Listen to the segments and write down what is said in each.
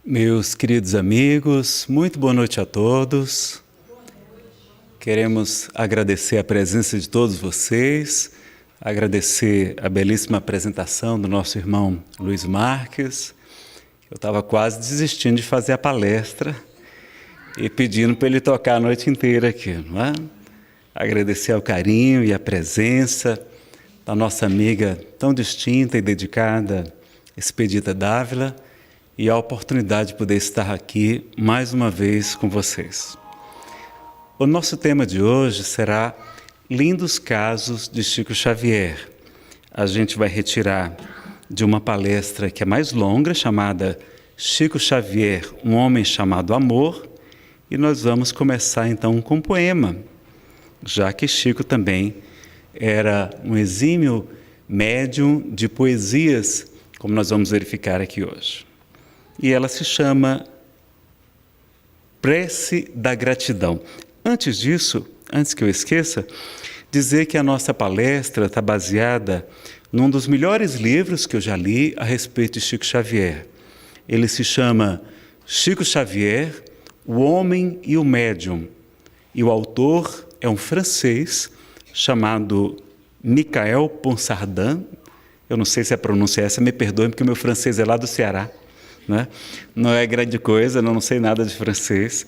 Meus queridos amigos, muito boa noite a todos. Queremos agradecer a presença de todos vocês, agradecer a belíssima apresentação do nosso irmão Luiz Marques. Eu estava quase desistindo de fazer a palestra e pedindo para ele tocar a noite inteira aqui, não é? Agradecer ao carinho e a presença da nossa amiga tão distinta e dedicada, Expedita Dávila, e a oportunidade de poder estar aqui mais uma vez com vocês. O nosso tema de hoje será Lindos Casos de Chico Xavier. A gente vai retirar de uma palestra que é mais longa, chamada Chico Xavier, um homem chamado Amor, e nós vamos começar então com um poema, já que Chico também era um exímio médium de poesias, como nós vamos verificar aqui hoje. E ela se chama Prece da Gratidão. Antes disso, antes que eu esqueça, dizer que a nossa palestra está baseada num dos melhores livros que eu já li a respeito de Chico Xavier. Ele se chama Chico Xavier, o Homem e o Médium. E o autor é um francês chamado Michael Ponsardin. Eu não sei se a pronúncia é essa, me perdoem, porque o meu francês é lá do Ceará. Não é grande coisa, não sei nada de francês.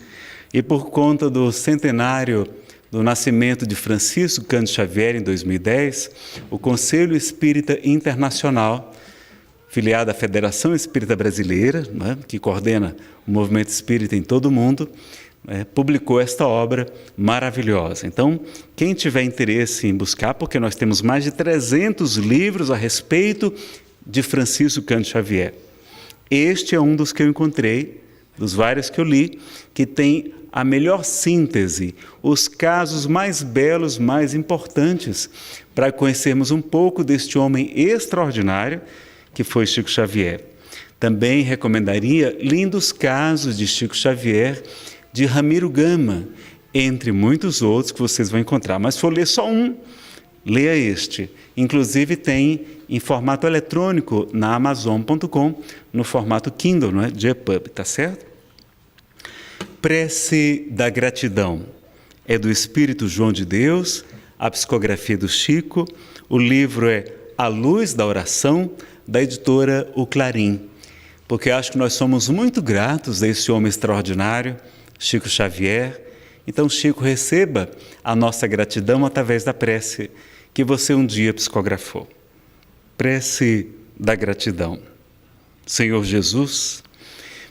E por conta do centenário do nascimento de Francisco Cândido Xavier, em 2010, o Conselho Espírita Internacional, filiado à Federação Espírita Brasileira, que coordena o movimento espírita em todo o mundo, publicou esta obra maravilhosa. Então, quem tiver interesse em buscar, porque nós temos mais de 300 livros a respeito de Francisco Cândido Xavier. Este é um dos que eu encontrei, dos vários que eu li, que tem a melhor síntese, os casos mais belos, mais importantes, para conhecermos um pouco deste homem extraordinário que foi Chico Xavier. Também recomendaria Lindos Casos de Chico Xavier, de Ramiro Gama, entre muitos outros que vocês vão encontrar. Mas se for ler só um, leia este. Inclusive tem em formato eletrônico na Amazon.com, no formato Kindle, não é? De EPUB, tá certo? Prece da Gratidão. É do Espírito João de Deus, a psicografia do Chico. O livro é A Luz da Oração, da editora O Clarim. Porque eu acho que nós somos muito gratos a esse homem extraordinário, Chico Xavier. Então, Chico, receba a nossa gratidão através da prece que você um dia psicografou. Prece da Gratidão. Senhor Jesus,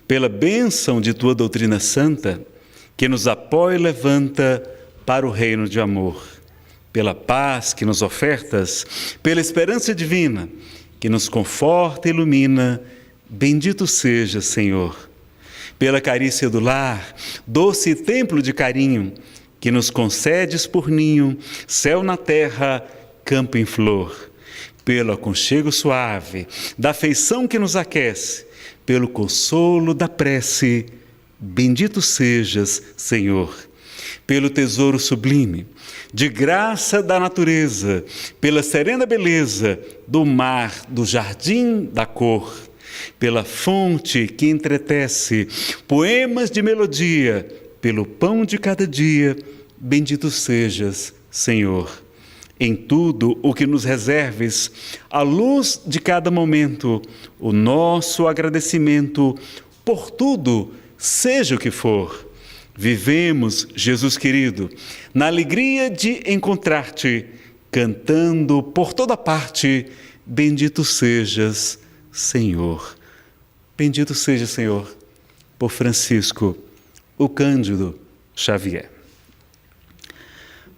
pela bênção de Tua doutrina santa, que nos apoia e levanta para o reino de amor, pela paz que nos ofertas, pela esperança divina, que nos conforta e ilumina, bendito seja, Senhor. Pela carícia do lar, doce templo de carinho, que nos concedes por ninho, céu na terra, campo em flor. Pelo aconchego suave, da afeição que nos aquece, pelo consolo da prece, bendito sejas, Senhor. Pelo tesouro sublime, de graça da natureza, pela serena beleza do mar, do jardim da cor, pela fonte que entretece poemas de melodia, pelo pão de cada dia, bendito sejas, Senhor. Em tudo o que nos reserves, à luz de cada momento, o nosso agradecimento por tudo, seja o que for. Vivemos, Jesus querido, na alegria de encontrar-te, cantando por toda parte, bendito sejas, Senhor. Bendito seja, Senhor, por Francisco, o Cândido Xavier.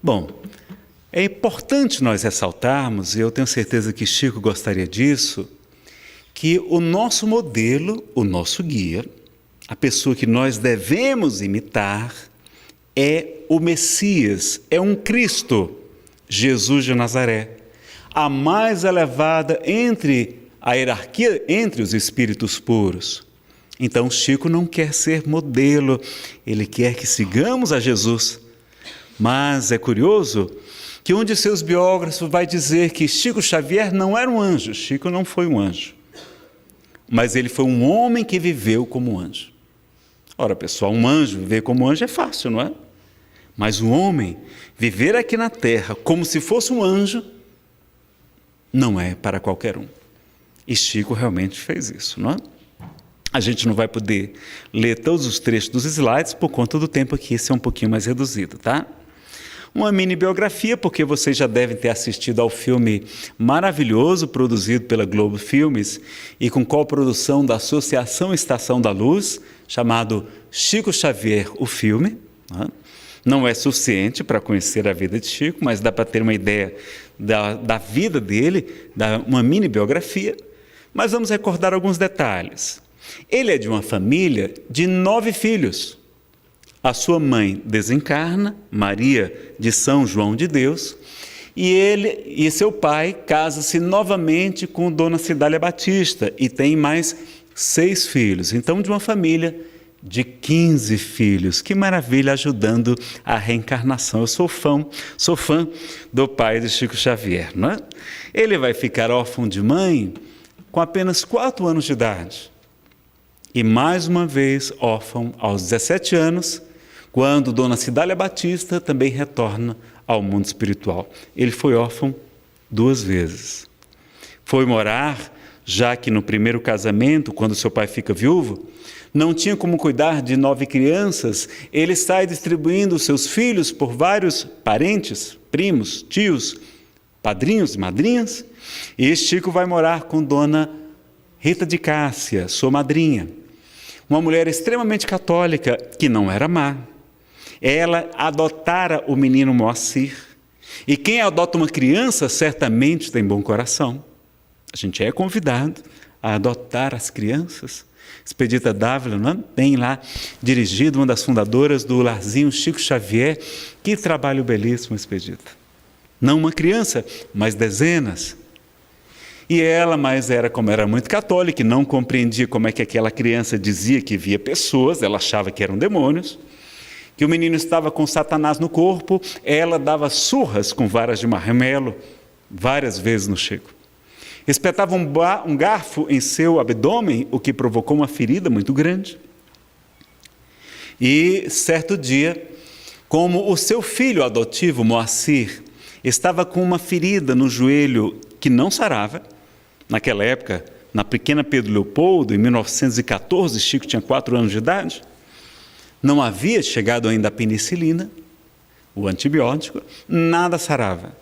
Bom, é importante nós ressaltarmos, e eu tenho certeza que Chico gostaria disso, que o nosso modelo, o nosso guia, a pessoa que nós devemos imitar, é o Messias, é um Cristo, Jesus de Nazaré, a mais elevada entre a hierarquia entre os espíritos puros. Então Chico não quer ser modelo, ele quer que sigamos a Jesus. Mas é curioso que um de seus biógrafos vai dizer que Chico Xavier não era um anjo. Chico não foi um anjo. mas ele foi um homem que viveu como anjo. Ora, pessoal, um anjo viver como anjo é fácil, não é? Mas um homem viver aqui na terra como se fosse um anjo não é para qualquer um. E Chico realmente fez isso, não é? A gente não vai poder ler todos os trechos dos slides por conta do tempo aqui, esse é um pouquinho mais reduzido, tá? Uma mini biografia, porque vocês já devem ter assistido ao filme maravilhoso produzido pela Globo Filmes e com coprodução da Associação Estação da Luz, chamado Chico Xavier, o filme. Não é suficiente para conhecer a vida de Chico, mas dá para ter uma ideia da vida dele, uma mini biografia. Mas vamos recordar alguns detalhes. Ele é de uma família de 9 filhos. A sua mãe desencarna, Maria de São João de Deus, e ele e seu pai casa-se novamente com Dona Cidália Batista e tem mais 6 filhos. Então, de uma família de 15 filhos. Que maravilha, ajudando a reencarnação. Eu sou fã do pai de Chico Xavier, não é? Ele vai ficar órfão de mãe com apenas 4 anos de idade. E mais uma vez órfão aos 17 anos, quando Dona Cidália Batista também retorna ao mundo espiritual. Ele foi órfão 2 vezes. Foi morar, já que no primeiro casamento, quando seu pai fica viúvo, não tinha como cuidar de 9 crianças, ele sai distribuindo seus filhos por vários parentes, primos, tios, padrinhos e madrinhas, e Chico vai morar com Dona Rita de Cássia, sua madrinha, uma mulher extremamente católica, que não era má. Ela adotara o menino Moacir, e quem adota uma criança certamente tem bom coração. A gente é convidado a adotar as crianças. Expedita Dávila, não é? Tem lá dirigido, uma das fundadoras do Larzinho Chico Xavier. Que trabalho belíssimo, Expedita. Não uma criança, mas dezenas. E ela, mas como era muito católica e não compreendia como é que aquela criança dizia que via pessoas, ela achava que eram demônios, que o menino estava com Satanás no corpo, ela dava surras com varas de marmelo várias vezes no Chico. Espetava um garfo em seu abdômen, o que provocou uma ferida muito grande. E certo dia, como o seu filho adotivo, Moacir, estava com uma ferida no joelho que não sarava, naquela época, na pequena Pedro Leopoldo, em 1914, Chico tinha 4 anos de idade, não havia chegado ainda a penicilina, o antibiótico, nada sarava.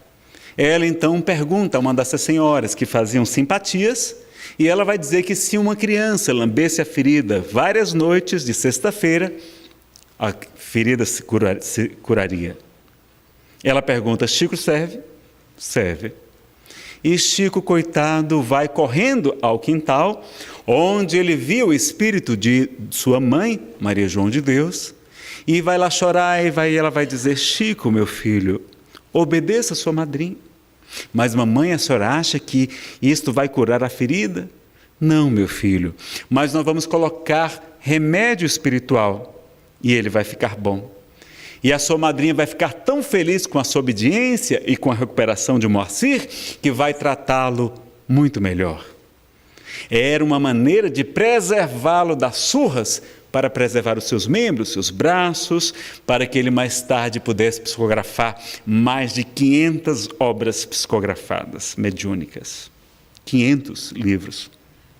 Ela então pergunta a uma dessas senhoras que faziam simpatias, e ela vai dizer que se uma criança lambesse a ferida várias noites de sexta-feira, a ferida se curaria. Ela pergunta: Chico serve? Serve. E Chico, coitado, vai correndo ao quintal, onde ele viu o espírito de sua mãe, Maria João de Deus, e vai lá chorar, e ela vai dizer: Chico, meu filho, obedeça a sua madrinha. Mas mamãe, a senhora acha que isto vai curar a ferida? Não, meu filho, mas nós vamos colocar remédio espiritual e ele vai ficar bom. E a sua madrinha vai ficar tão feliz com a sua obediência e com a recuperação de Moacir, que vai tratá-lo muito melhor. Era uma maneira de preservá-lo das surras, para preservar os seus membros, seus braços, para que ele mais tarde pudesse psicografar mais de 500 obras psicografadas, mediúnicas. 500 livros.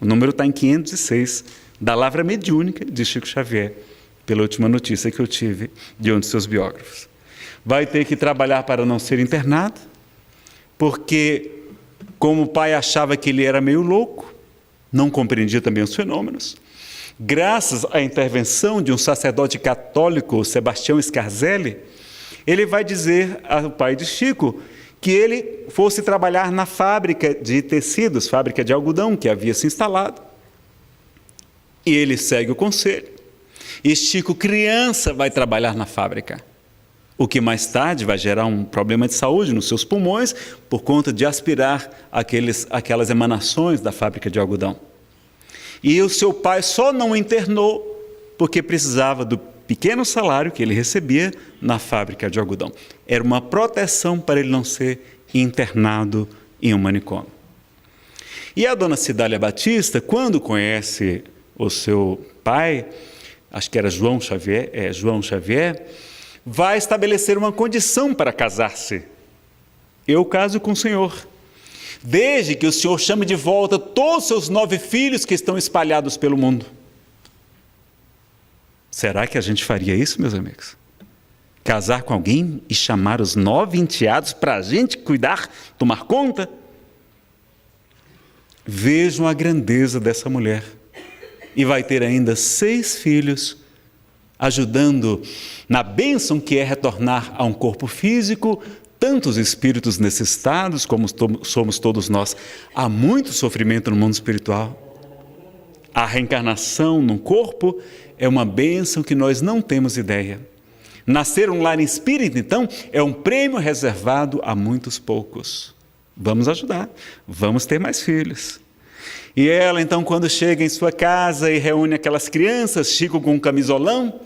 O número está em 506, da Lavra Mediúnica de Chico Xavier, pela última notícia que eu tive de um de seus biógrafos. Vai ter que trabalhar para não ser internado, porque como o pai achava que ele era meio louco, não compreendia também os fenômenos, graças à intervenção de um sacerdote católico, Sebastião Scarzelli, ele vai dizer ao pai de Chico que ele fosse trabalhar na fábrica de tecidos, fábrica de algodão que havia se instalado. E ele segue o conselho. E Chico, criança, vai trabalhar na fábrica, o que mais tarde vai gerar um problema de saúde nos seus pulmões por conta de aspirar aquelas emanações da fábrica de algodão. E o seu pai só não o internou porque precisava do pequeno salário que ele recebia na fábrica de algodão. Era uma proteção para ele não ser internado em um manicômio. E a dona Cidália Batista, quando conhece o seu pai, acho que era João Xavier, vai estabelecer uma condição para casar-se. Eu caso com o senhor, desde que o senhor chame de volta todos os seus 9 filhos que estão espalhados pelo mundo. Será que a gente faria isso, meus amigos? Casar com alguém e chamar os 9 enteados para a gente cuidar, tomar conta? Vejam a grandeza dessa mulher. E vai ter ainda 6 filhos, ajudando na bênção que é retornar a um corpo físico, tantos espíritos necessitados, como somos todos nós. Há muito sofrimento no mundo espiritual. A reencarnação num corpo é uma bênção que nós não temos ideia. Nascer um lar espírita, então, é um prêmio reservado a muitos poucos. Vamos ajudar, vamos ter mais filhos. E ela, então, quando chega em sua casa e reúne aquelas crianças, Chico com um camisolão,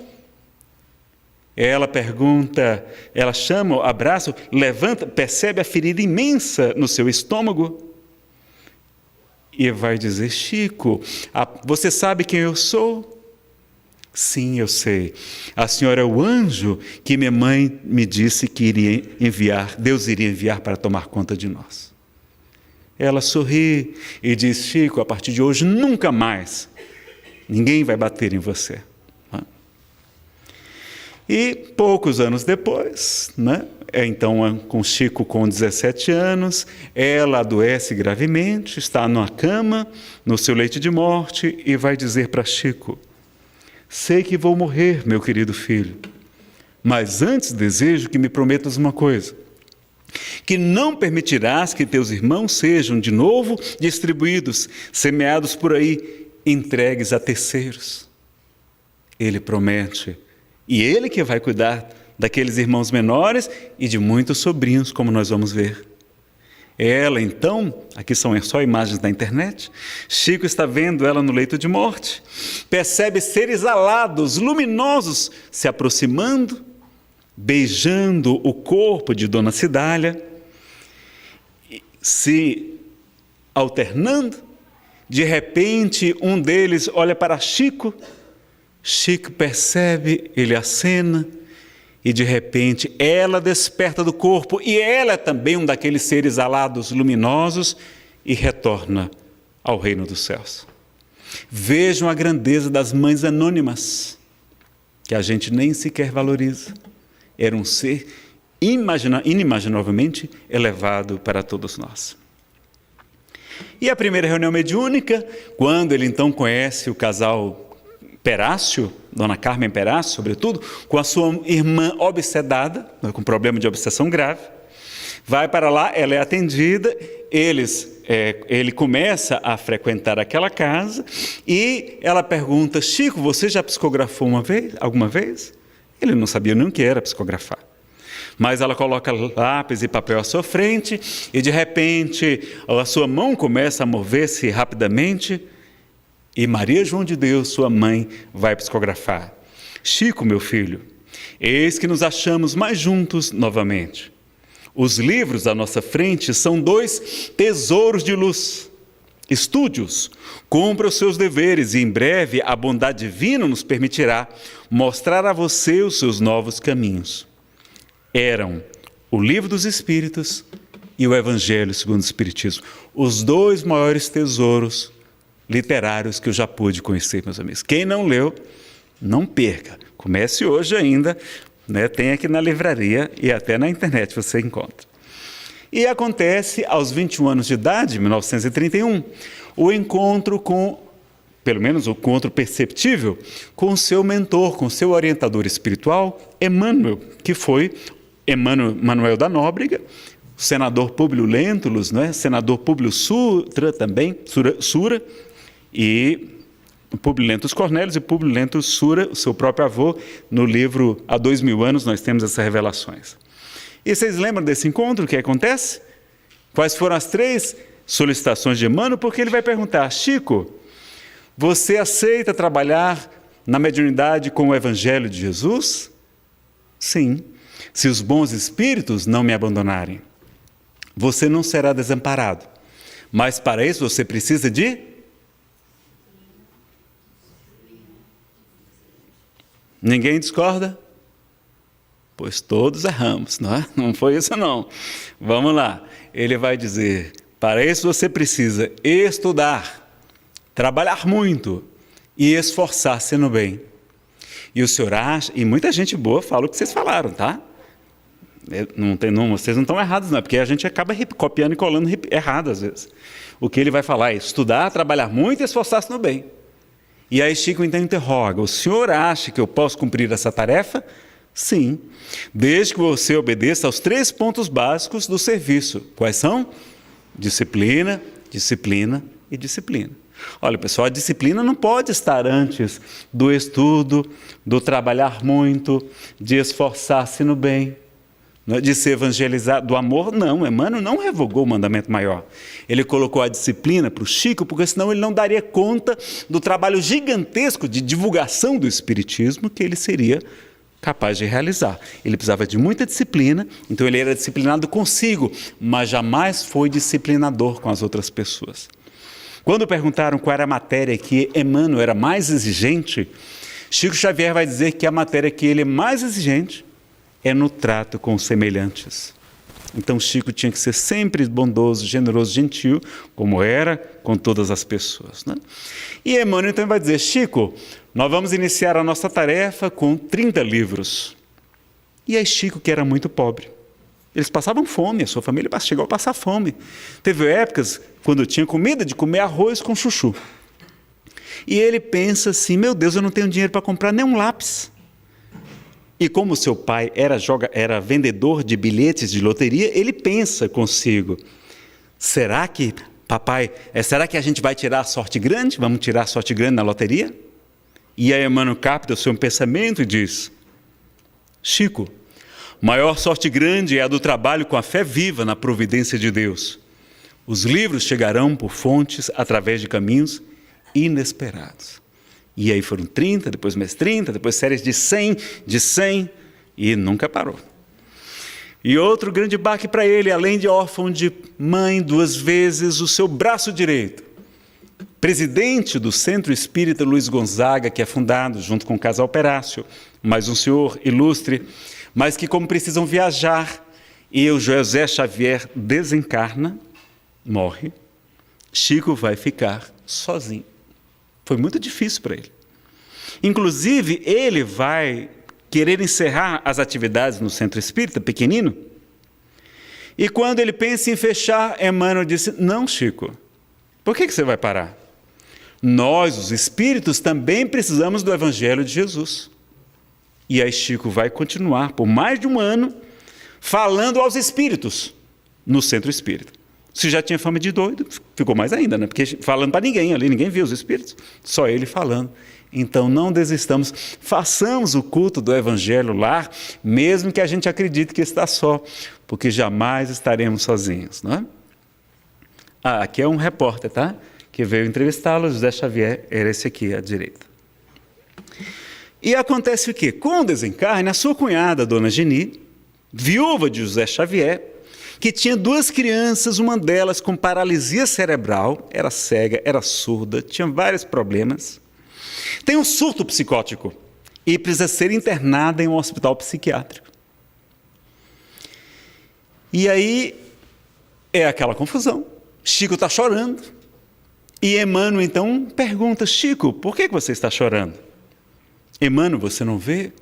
ela pergunta, ela chama, abraça, levanta, percebe a ferida imensa no seu estômago e vai dizer: Chico, você sabe quem eu sou? Sim, eu sei. A senhora é o anjo que minha mãe me disse que iria enviar, Deus iria enviar para tomar conta de nós. Ela sorri e diz: Chico, a partir de hoje, nunca mais ninguém vai bater em você. E poucos anos depois, então com Chico com 17 anos, ela adoece gravemente, está numa cama, no seu leito de morte, e vai dizer para Chico: sei que vou morrer, meu querido filho, mas antes desejo que me prometas uma coisa, que não permitirás que teus irmãos sejam de novo distribuídos, semeados por aí, entregues a terceiros. Ele promete, e ele que vai cuidar daqueles irmãos menores e de muitos sobrinhos, como nós vamos ver. Ela, então, aqui são só imagens da internet, Chico está vendo ela no leito de morte, percebe seres alados, luminosos, se aproximando, beijando o corpo de Dona Cidália, se alternando. De repente, um deles olha para Chico, Chico percebe, ele acena, e de repente ela desperta do corpo, e ela é também um daqueles seres alados luminosos, e retorna ao reino dos céus. Vejam a grandeza das mães anônimas, que a gente nem sequer valoriza. Era um ser inimaginavelmente elevado para todos nós. E a primeira reunião mediúnica, quando ele então conhece o casal Perácio, Dona Carmen Perácio, sobretudo, com a sua irmã obsedada, com problema de obsessão grave, vai para lá, ela é atendida, ele começa a frequentar aquela casa e ela pergunta: Chico, você já psicografou alguma vez? Ele não sabia nem o que era psicografar. Mas ela coloca lápis e papel à sua frente e de repente a sua mão começa a mover-se rapidamente e Maria João de Deus, sua mãe, vai psicografar. Chico, meu filho, eis que nos achamos mais juntos novamente. Os livros à nossa frente são 2 tesouros de luz. Estude-os, cumpra os seus deveres e em breve a bondade divina nos permitirá mostrar a você os seus novos caminhos. Eram o Livro dos Espíritos e o Evangelho segundo o Espiritismo, os 2 maiores tesouros literários que eu já pude conhecer, meus amigos. Quem não leu, não perca. Comece hoje ainda, tem aqui na livraria e até na internet você encontra. E acontece aos 21 anos de idade, 1931, o encontro pelo menos o encontro perceptível, com o seu mentor, com o seu orientador espiritual, Emmanuel, que foi Manuel da Nóbrega, o senador Públio Lentulus, senador Públio Sura também, Sura, e Públio Lentulus Cornélios e Públio Lentulus Sura, o seu próprio avô. No livro Há 2000 anos nós temos essas revelações. E vocês lembram desse encontro? O que acontece? Quais foram as 3 solicitações de Emmanuel? Porque ele vai perguntar: Chico, você aceita trabalhar na mediunidade com o Evangelho de Jesus? Sim, se os bons espíritos não me abandonarem. Você não será desamparado, Mas para isso você precisa de... Ninguém discorda? Pois todos erramos, não é? Não foi isso não. Vamos lá. Ele vai dizer, para isso você precisa estudar, trabalhar muito e esforçar-se no bem. E o senhor acha, e muita gente boa fala o que vocês falaram, tá? Vocês não estão errados, não, porque a gente acaba copiando e colando errado às vezes. O que ele vai falar é estudar, trabalhar muito e esforçar-se no bem. E aí Chico então interroga, o senhor acha que eu posso cumprir essa tarefa? Sim, desde que você obedeça aos 3 pontos básicos do serviço. Quais são? Disciplina, disciplina e disciplina. Olha, pessoal, a disciplina não pode estar antes do estudo, do trabalhar muito, de esforçar-se no bem, de se evangelizar, do amor. Não, Emmanuel não revogou o mandamento maior. Ele colocou a disciplina para o Chico, porque senão ele não daria conta do trabalho gigantesco de divulgação do Espiritismo que ele seria capaz de realizar. Ele precisava de muita disciplina, então ele era disciplinado consigo, mas jamais foi disciplinador com as outras pessoas. Quando perguntaram qual era a matéria que Emmanuel era mais exigente, Chico Xavier vai dizer que a matéria que ele é mais exigente é no trato com os semelhantes. Então Chico tinha que ser sempre bondoso, generoso, gentil, como era com todas as pessoas, né? E Emmanuel então vai dizer, Chico, nós vamos iniciar a nossa tarefa com 30 livros. E aí Chico, que era muito pobre, eles passavam fome, a sua família chegou a passar fome. Teve épocas quando tinha comida de comer arroz com chuchu. E ele pensa assim, meu Deus, eu não tenho dinheiro para comprar nem um lápis. E como seu pai era vendedor de bilhetes de loteria, ele pensa consigo, será que a gente vai tirar a sorte grande? Vamos tirar a sorte grande na loteria? E aí Emmanuel capta o seu pensamento e diz, Chico, maior sorte grande é a do trabalho com a fé viva na providência de Deus. Os livros chegarão por fontes através de caminhos inesperados. E aí foram 30, depois mais 30, depois séries de 100, e nunca parou. E outro grande baque para ele, além de órfão de mãe 2 vezes, o seu braço direito. Presidente do Centro Espírita Luiz Gonzaga, que é fundado junto com o casal Perácio, mais um senhor ilustre, mas que como precisam viajar, e o José Xavier desencarna, morre, Chico vai ficar sozinho. Foi muito difícil para ele. Inclusive, ele vai querer encerrar as atividades no Centro Espírita, pequenino, e quando ele pensa em fechar, Emmanuel disse, não, Chico, por que você vai parar? Nós, os espíritos, também precisamos do Evangelho de Jesus. E aí Chico vai continuar por mais de 1 ano falando aos espíritos no Centro Espírita. Se já tinha fama de doido, ficou mais ainda, né? Porque falando para ninguém ali, ninguém viu os espíritos, só ele falando. Então não desistamos, façamos o culto do Evangelho lá, mesmo que a gente acredite que está só, porque jamais estaremos sozinhos, não é? Aqui é um repórter, tá? Que veio entrevistá-lo, José Xavier, era esse aqui à direita. E acontece o quê? Com o desencarne, a sua cunhada, Dona Geni, viúva de José Xavier, que tinha 2 crianças, uma delas com paralisia cerebral, era cega, era surda, tinha vários problemas, tem um surto psicótico e precisa ser internada em um hospital psiquiátrico. E aí é aquela confusão. Chico está chorando. E Emmanuel então pergunta, Chico, por que você está chorando? Emmanuel, você não vê?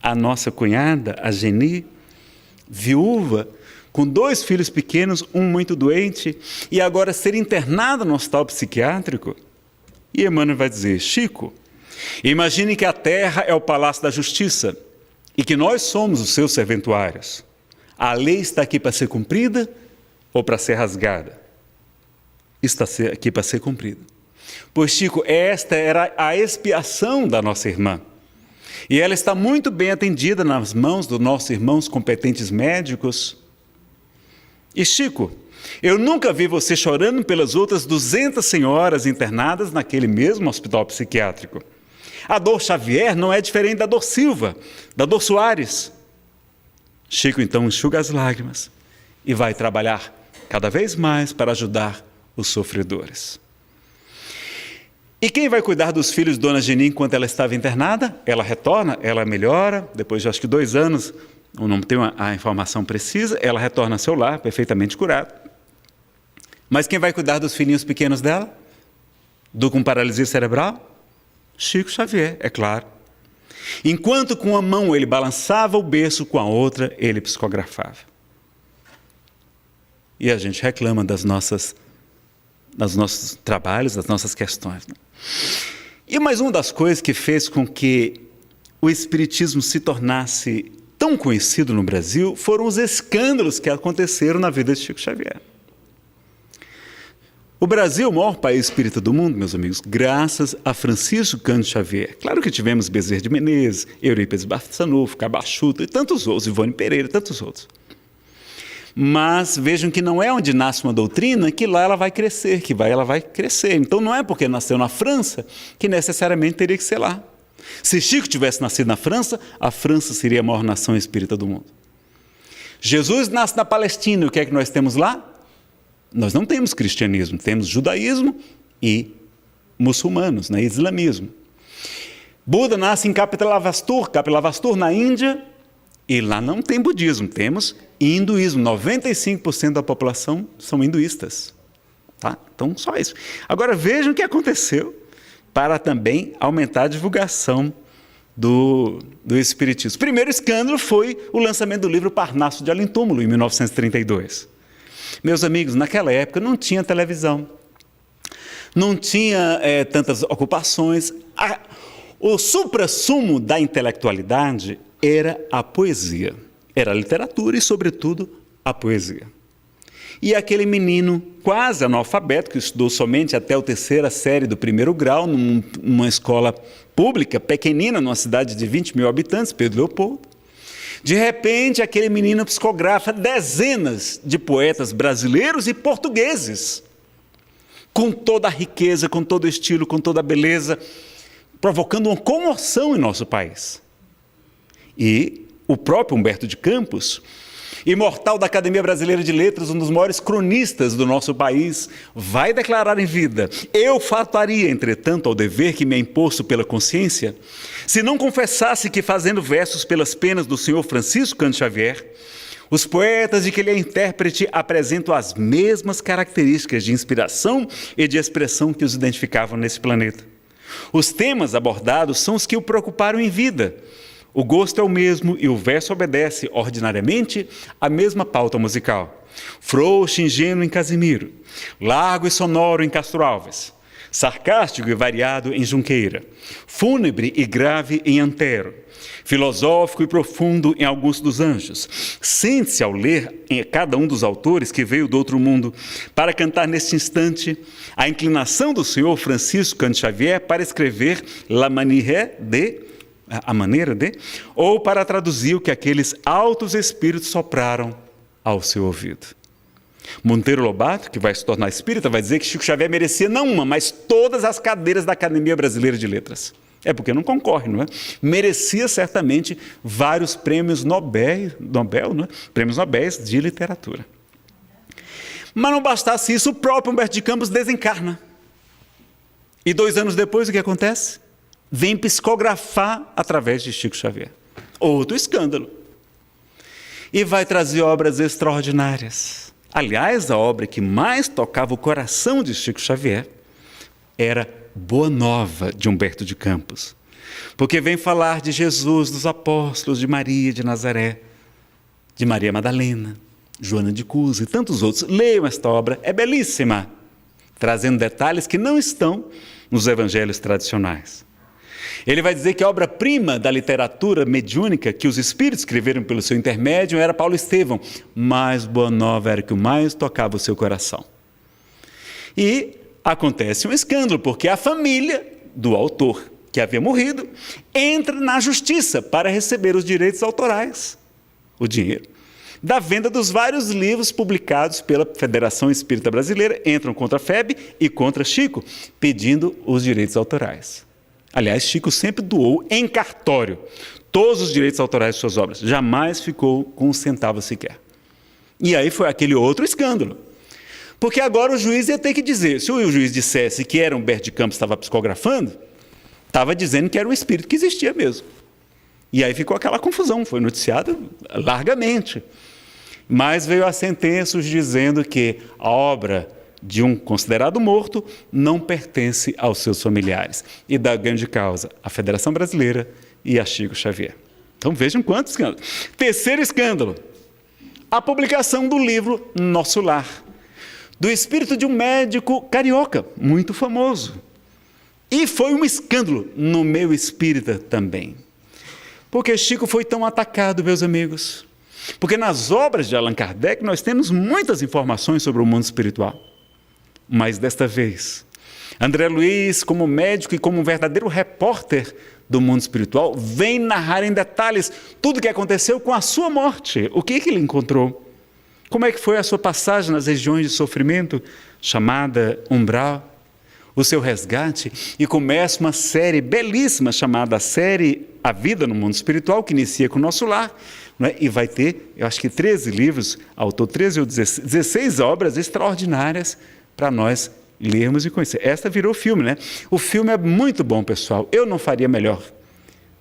A nossa cunhada, a Geni, viúva, com 2 filhos pequenos, um muito doente, e agora ser internada no hospital psiquiátrico? E Emmanuel vai dizer, Chico, imagine que a terra é o palácio da justiça e que nós somos os seus serventuários. A lei está aqui para ser cumprida ou para ser rasgada? Está aqui para ser cumprida. Pois, Chico, esta era a expiação da nossa irmã. E ela está muito bem atendida nas mãos dos nossos irmãos competentes médicos. E, Chico, eu nunca vi você chorando pelas outras 200 senhoras internadas naquele mesmo hospital psiquiátrico. A dor Xavier não é diferente da dor Silva, da dor Soares. Chico então enxuga as lágrimas e vai trabalhar cada vez mais para ajudar os sofredores. E quem vai cuidar dos filhos de Dona Geni enquanto ela estava internada? Ela retorna, ela melhora, depois de acho que 2 anos, eu não tenho a informação precisa, ela retorna ao seu lar, perfeitamente curada. Mas quem vai cuidar dos filhinhos pequenos dela? Do com paralisia cerebral? Chico Xavier, é claro. Enquanto com uma mão ele balançava o berço, com a outra ele psicografava. E a gente reclama dos nossos trabalhos, das nossas questões. E mais uma das coisas que fez com que o Espiritismo se tornasse tão conhecido no Brasil foram os escândalos que aconteceram na vida de Chico Xavier. O Brasil é o maior país espírita do mundo, meus amigos, graças a Francisco Cândido Xavier. Claro que tivemos Bezerra de Menezes, Eurípides Barçanufo, Cabachuta e tantos outros, Ivone Pereira e tantos outros. Mas vejam que não é onde nasce uma doutrina que lá ela vai crescer, ela vai crescer. Então não é porque nasceu na França que necessariamente teria que ser lá. Se Chico tivesse nascido na França, a França seria a maior nação espírita do mundo. Jesus nasce na Palestina, e o que é que nós temos lá? Nós não temos cristianismo, temos judaísmo e muçulmanos, islamismo. Buda nasce em Kapilavastu, na Índia, e lá não tem budismo, temos hinduísmo. 95% da população são hinduístas. Tá? Então, só isso. Agora, vejam o que aconteceu para também aumentar a divulgação do Espiritismo. O primeiro escândalo foi o lançamento do livro Parnaso de Além-Túmulo, em 1932. Meus amigos, naquela época não tinha televisão, não tinha tantas ocupações. O suprassumo da intelectualidade era a poesia, era a literatura e, sobretudo, a poesia. E aquele menino quase analfabeto, que estudou somente até a 3ª série do 1º grau, numa escola pública, pequenina, numa cidade de 20 mil habitantes, Pedro Leopoldo, de repente, aquele menino psicografa dezenas de poetas brasileiros e portugueses, com toda a riqueza, com todo o estilo, com toda a beleza, provocando uma comoção em nosso país. E o próprio Humberto de Campos, imortal da Academia Brasileira de Letras, um dos maiores cronistas do nosso país, vai declarar em vida: eu faltaria, entretanto, ao dever que me é imposto pela consciência, se não confessasse que, fazendo versos pelas penas do senhor Francisco Cândido Xavier, os poetas de que ele é intérprete apresentam as mesmas características de inspiração e de expressão que os identificavam nesse planeta. Os temas abordados são os que o preocuparam em vida. O gosto é o mesmo e o verso obedece, ordinariamente, à mesma pauta musical. Frouxo e ingênuo em Casimiro, largo e sonoro em Castro Alves, sarcástico e variado em Junqueira, fúnebre e grave em Antero, filosófico e profundo em Augusto dos Anjos. Sente-se ao ler em cada um dos autores que veio do outro mundo para cantar neste instante a inclinação do senhor Francisco Cândido Xavier para escrever a maneira de, ou para traduzir o que aqueles altos espíritos sopraram ao seu ouvido. Monteiro Lobato, que vai se tornar espírita, vai dizer que Chico Xavier merecia não uma, mas todas as cadeiras da Academia Brasileira de Letras. É porque não concorre, não é? Merecia certamente vários prêmios Nobel, não é? Prêmios Nobel de literatura. Mas não bastasse isso, o próprio Humberto de Campos desencarna. E 2 anos depois, o que acontece? Vem psicografar através de Chico Xavier. Outro escândalo. E vai trazer obras extraordinárias. Aliás, a obra que mais tocava o coração de Chico Xavier era Boa Nova, de Humberto de Campos. Porque vem falar de Jesus, dos apóstolos, de Maria de Nazaré, de Maria Madalena, Joana de Cusa e tantos outros. Leiam esta obra, é belíssima, trazendo detalhes que não estão nos evangelhos tradicionais. Ele vai dizer que a obra-prima da literatura mediúnica que os espíritos escreveram pelo seu intermédio era Paulo Estevão, mas Boa Nova era que o mais tocava o seu coração. E acontece um escândalo, porque a família do autor, que havia morrido, entra na justiça para receber os direitos autorais, o dinheiro, da venda dos vários livros publicados pela Federação Espírita Brasileira, entram contra a FEB e contra Chico, pedindo os direitos autorais. Aliás, Chico sempre doou em cartório todos os direitos autorais de suas obras. Jamais ficou com um centavo sequer. E aí foi aquele outro escândalo. Porque agora o juiz ia ter que dizer, se o juiz dissesse que era Humberto de Campos que estava psicografando, estava dizendo que era um espírito que existia mesmo. E aí ficou aquela confusão, foi noticiado largamente. Mas veio a sentença dizendo que a obra de um considerado morto não pertence aos seus familiares. E da grande causa, a Federação Brasileira e a Chico Xavier. Então vejam quantos escândalos. Terceiro escândalo, a publicação do livro Nosso Lar, do espírito de um médico carioca, muito famoso. E foi um escândalo no meio espírita também. Porque Chico foi tão atacado, meus amigos. Porque nas obras de Allan Kardec nós temos muitas informações sobre o mundo espiritual. Mas desta vez, André Luiz, como médico e como um verdadeiro repórter do mundo espiritual, vem narrar em detalhes tudo o que aconteceu com a sua morte. O que ele encontrou? Como é que foi a sua passagem nas regiões de sofrimento, chamada umbral? O seu resgate, e começa uma série belíssima chamada série A Vida no Mundo Espiritual, que inicia com o Nosso Lar, né? E vai ter, eu acho que 13 livros, ao todo 13 ou 16 obras extraordinárias para nós lermos e conhecer. Esta virou filme, né? O filme é muito bom, pessoal, eu não faria melhor,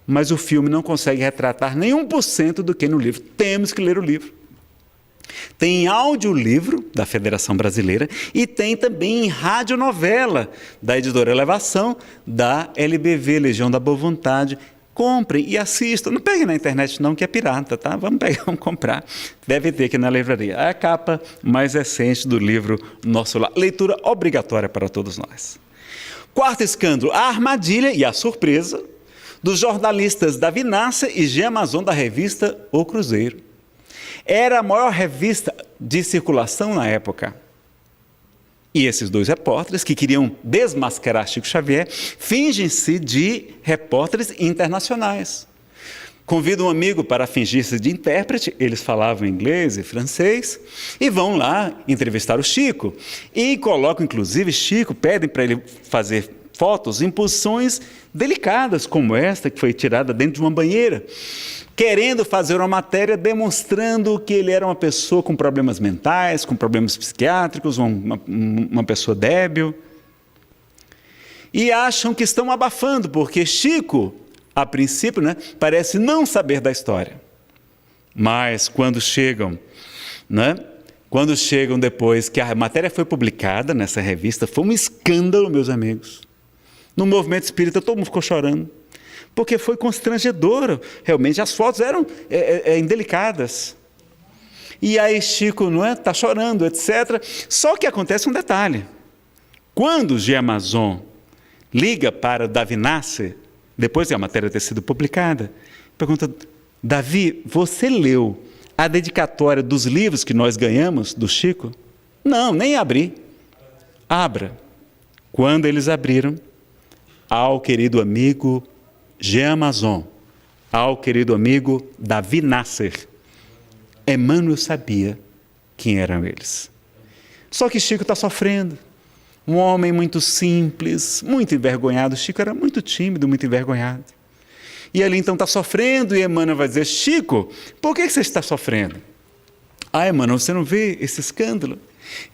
mas o filme não consegue retratar nem 1% do que no livro. Temos que ler o livro. Tem audiolivro da Federação Brasileira e tem também radionovela da editora Elevação, da LBV, Legião da Boa Vontade. Comprem e assistam. Não peguem na internet não, que é pirata, tá? Vamos pegar, vamos comprar. Deve ter aqui na livraria. É a capa mais recente do livro Nosso Lar. Leitura obrigatória para todos nós. Quarto escândalo, a armadilha e a surpresa dos jornalistas Davi Nasser e Jean Amazon da revista O Cruzeiro. Era a maior revista de circulação na época. E esses dois repórteres, que queriam desmascarar Chico Xavier, fingem-se de repórteres internacionais. Convidam um amigo para fingir-se de intérprete, eles falavam inglês e francês, e vão lá entrevistar o Chico. E colocam, inclusive, Chico, pedem para ele fazer fotos em posições delicadas, como esta, que foi tirada dentro de uma banheira, querendo fazer uma matéria demonstrando que ele era uma pessoa com problemas mentais, com problemas psiquiátricos, uma pessoa débil. E acham que estão abafando, porque Chico, a princípio, né, parece não saber da história. Mas quando chegam, né, depois que a matéria foi publicada nessa revista, foi um escândalo, meus amigos. No movimento espírita todo mundo ficou chorando. Porque foi constrangedor, realmente, as fotos eram indelicadas. E aí Chico está chorando, etc. Só que acontece um detalhe. Quando o Jean Amazon liga para Davi Nasser, depois de a matéria ter sido publicada, pergunta, Davi, você leu a dedicatória dos livros que nós ganhamos do Chico? Não, nem abri. Abra. Quando eles abriram, ao querido amigo Jean Amazon, ao querido amigo Davi Nasser, Emmanuel sabia quem eram eles. Só que Chico está sofrendo. Um homem muito simples, muito envergonhado. Chico era muito tímido, muito envergonhado. E ele então está sofrendo e Emmanuel vai dizer, Chico, por que você está sofrendo? Ah, Emmanuel, você não vê esse escândalo?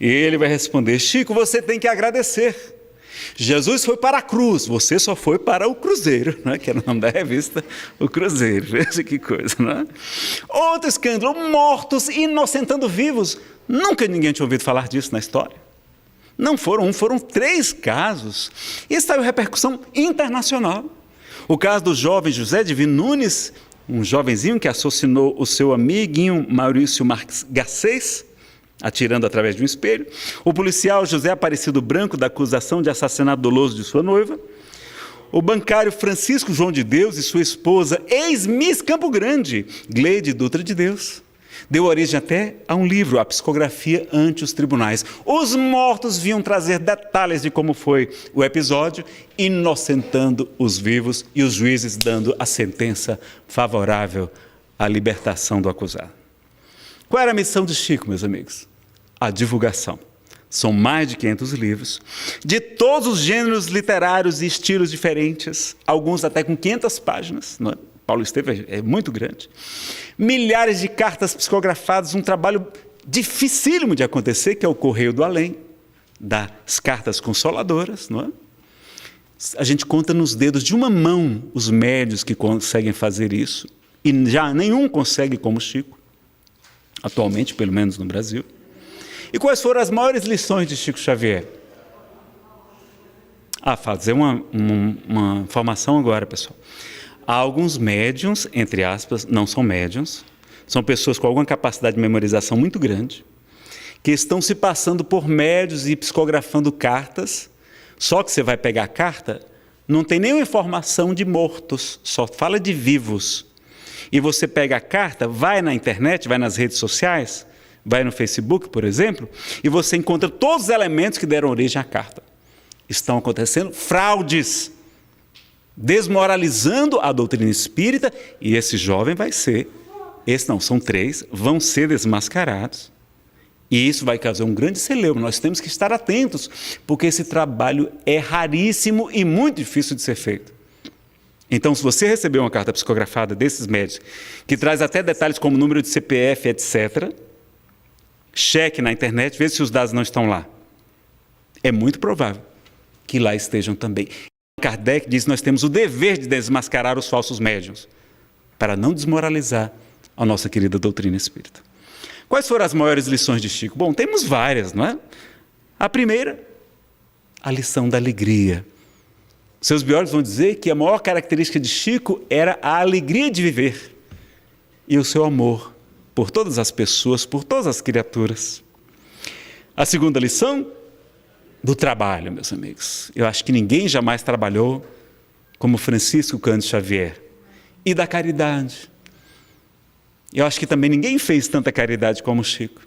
E ele vai responder, Chico, você tem que agradecer. Jesus foi para a cruz, você só foi para o Cruzeiro, né? Que era o nome da revista, o Cruzeiro. Veja que coisa, não é? Outro escândalo, mortos inocentando vivos. Nunca ninguém tinha ouvido falar disso na história. Não foram um, foram 3 casos. Isso saiu repercussão internacional. O caso do jovem José Divino Nunes, um jovenzinho que assassinou o seu amiguinho Maurício Marques Garcês, atirando através de um espelho. O policial José Aparecido Branco, da acusação de assassinato doloso de sua noiva. O bancário Francisco João de Deus e sua esposa, ex-miss Campo Grande, Gleide Dutra de Deus. Deu origem até a um livro, A Psicografia ante os Tribunais. Os mortos vinham trazer detalhes de como foi o episódio, inocentando os vivos e os juízes dando a sentença favorável à libertação do acusado. Qual era a missão de Chico, meus amigos? A divulgação. São mais de 500 livros, de todos os gêneros literários e estilos diferentes, alguns até com 500 páginas, não é? Paulo Estevam é muito grande. Milhares de cartas psicografadas, um trabalho dificílimo de acontecer, que é o Correio do Além, das cartas consoladoras, não é? A gente conta nos dedos de uma mão os médios que conseguem fazer isso, e já nenhum consegue como Chico, atualmente, pelo menos no Brasil. E quais foram as maiores lições de Chico Xavier? Fazer uma informação agora, pessoal. Há alguns médiuns, entre aspas, não são médiuns, são pessoas com alguma capacidade de memorização muito grande, que estão se passando por médiuns e psicografando cartas. Só que você vai pegar a carta, não tem nenhuma informação de mortos, só fala de vivos. E você pega a carta, vai na internet, vai nas redes sociais, vai no Facebook, por exemplo, e você encontra todos os elementos que deram origem à carta. Estão acontecendo fraudes, desmoralizando a doutrina espírita, e esse jovem vai ser, são 3, vão ser desmascarados. E isso vai causar um grande celeuma. Nós temos que estar atentos, porque esse trabalho é raríssimo e muito difícil de ser feito. Então, se você receber uma carta psicografada desses médios, que traz até detalhes como número de CPF, etc., cheque na internet, veja se os dados não estão lá. É muito provável que lá estejam também. Kardec diz que nós temos o dever de desmascarar os falsos médiuns, para não desmoralizar a nossa querida doutrina espírita. Quais foram as maiores lições de Chico? Bom, temos várias, não é? A primeira, a lição da alegria. Seus biólogos vão dizer que a maior característica de Chico era a alegria de viver e o seu amor por todas as pessoas, por todas as criaturas. A segunda lição, do trabalho, meus amigos. Eu acho que ninguém jamais trabalhou como Francisco Cândido Xavier. E da caridade. Eu acho que também ninguém fez tanta caridade como Chico.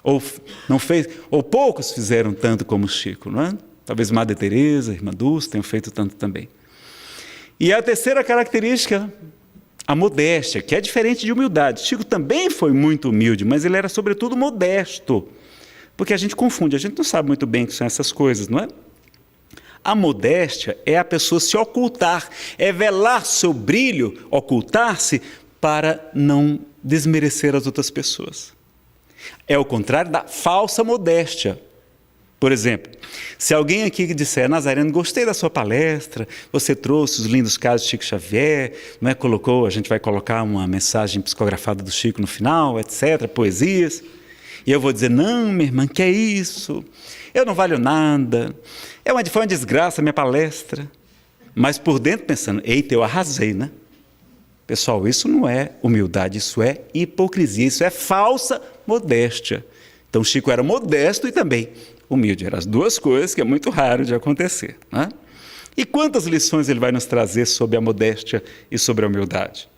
Ou não fez, ou poucos fizeram tanto como Chico, não é? Talvez Madre Teresa, Irmã Dulce tenham feito tanto também. E a terceira característica, a modéstia, que é diferente de humildade. Chico também foi muito humilde, mas ele era sobretudo modesto. Porque a gente confunde, a gente não sabe muito bem o que são essas coisas, não é? A modéstia é a pessoa se ocultar, é velar seu brilho, ocultar-se, para não desmerecer as outras pessoas. É o contrário da falsa modéstia. Por exemplo, se alguém aqui disser: Nazareno, gostei da sua palestra, você trouxe os lindos casos de Chico Xavier, não é? A gente vai colocar uma mensagem psicografada do Chico no final, etc., poesias. E eu vou dizer: não, minha irmã, que é isso? Eu não valho nada, foi uma desgraça a minha palestra. Mas por dentro pensando: eita, eu arrasei, né? Pessoal, isso não é humildade, isso é hipocrisia, isso é falsa modéstia. Então, Chico era modesto e também humilde. Eram as duas coisas que é muito raro de acontecer, né? E quantas lições ele vai nos trazer sobre a modéstia e sobre a humildade?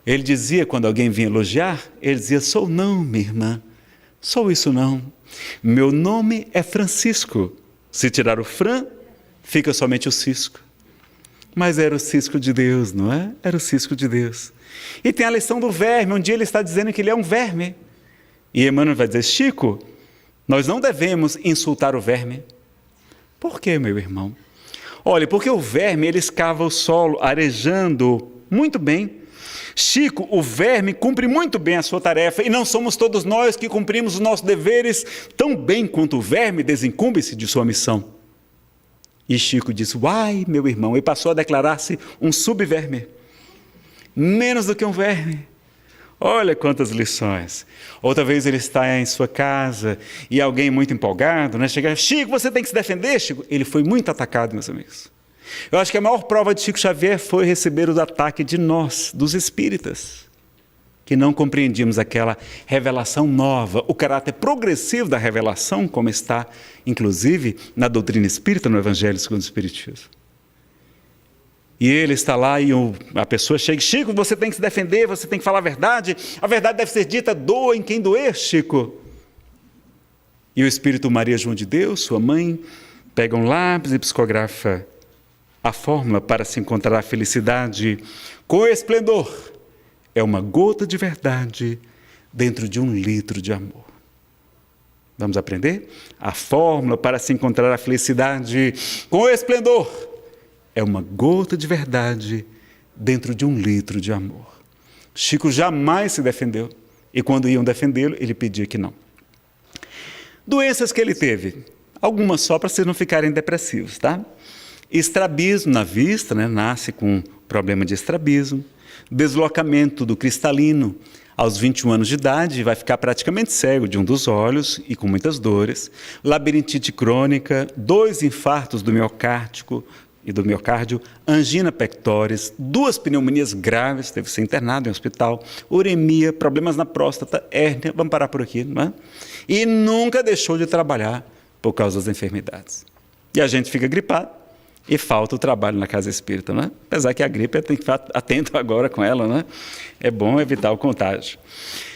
Ele dizia, quando alguém vinha elogiar, ele dizia: sou não, minha irmã, sou isso não. Meu nome é Francisco. Se tirar o Fran, fica somente o Cisco. Mas era o cisco de Deus, não é? Era o cisco de Deus. E tem a lição do verme. Um dia ele está dizendo que ele é um verme. E Emmanuel vai dizer: Chico, nós não devemos insultar o verme. Por quê, meu irmão? Olha, porque o verme, ele escava o solo, arejando muito bem. Chico, o verme cumpre muito bem a sua tarefa, e não somos todos nós que cumprimos os nossos deveres tão bem quanto o verme desincumbe-se de sua missão. E Chico disse: uai, meu irmão, e passou a declarar-se um subverme, menos do que um verme. Olha quantas lições. Outra vez ele está em sua casa e alguém muito empolgado, né, chega: Chico, você tem que se defender, Chico. Ele foi muito atacado, meus amigos. Eu acho que a maior prova de Chico Xavier foi receber o ataque de nós, dos espíritas, que não compreendíamos aquela revelação nova, o caráter progressivo da revelação, como está, inclusive, na doutrina espírita, no Evangelho segundo o Espiritismo. E ele está lá e a pessoa chega: Chico, você tem que se defender, você tem que falar a verdade deve ser dita, doa em quem doer, Chico. E o Espírito Maria João de Deus, sua mãe, pega um lápis e psicografa a fórmula para se encontrar a felicidade com esplendor. É uma gota de verdade dentro de 1 litro de amor. Vamos aprender? A fórmula para se encontrar a felicidade com esplendor é uma gota de verdade dentro de 1 litro de amor. Chico jamais se defendeu. E quando iam defendê-lo, ele pedia que não. Doenças que ele teve, algumas só para vocês não ficarem depressivos, tá? Estrabismo na vista, né? Nasce com problema de estrabismo. Deslocamento do cristalino aos 21 anos de idade, vai ficar praticamente cego de um dos olhos e com muitas dores. Labirintite crônica, 2 infartos do miocárdio, angina pectoris, 2 pneumonias graves, teve que ser internado em hospital, uremia, problemas na próstata, hérnia, vamos parar por aqui, não é? E nunca deixou de trabalhar por causa das enfermidades. E a gente fica gripado e falta o trabalho na casa espírita, não é? Apesar que a gripe tem que ficar atento agora com ela, não é? É bom evitar o contágio.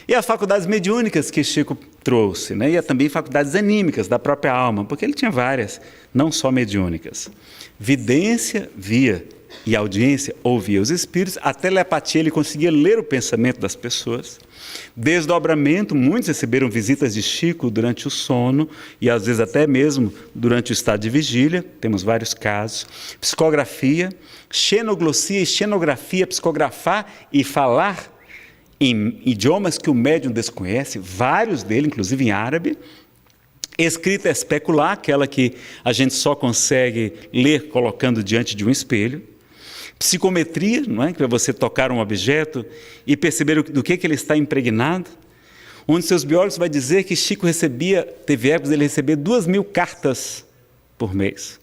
E as faculdades mediúnicas que Chico trouxe, né? E também faculdades anímicas da própria alma, porque ele tinha várias, não só mediúnicas. Vidência, via, e audiência, ouvia os espíritos. A telepatia, ele conseguia ler o pensamento das pessoas. Desdobramento, muitos receberam visitas de Chico durante o sono e às vezes até mesmo durante o estado de vigília, temos vários casos. Psicografia, xenoglossia e xenografia, psicografar e falar em idiomas que o médium desconhece, vários deles, inclusive em árabe. Escrita especular, aquela que a gente só consegue ler colocando diante de um espelho. Psicometria, não é? Que é você tocar um objeto e perceber do que ele está impregnado. Um de seus biólogos vai dizer que Chico teve épocas ele recebia 2.000 cartas por mês.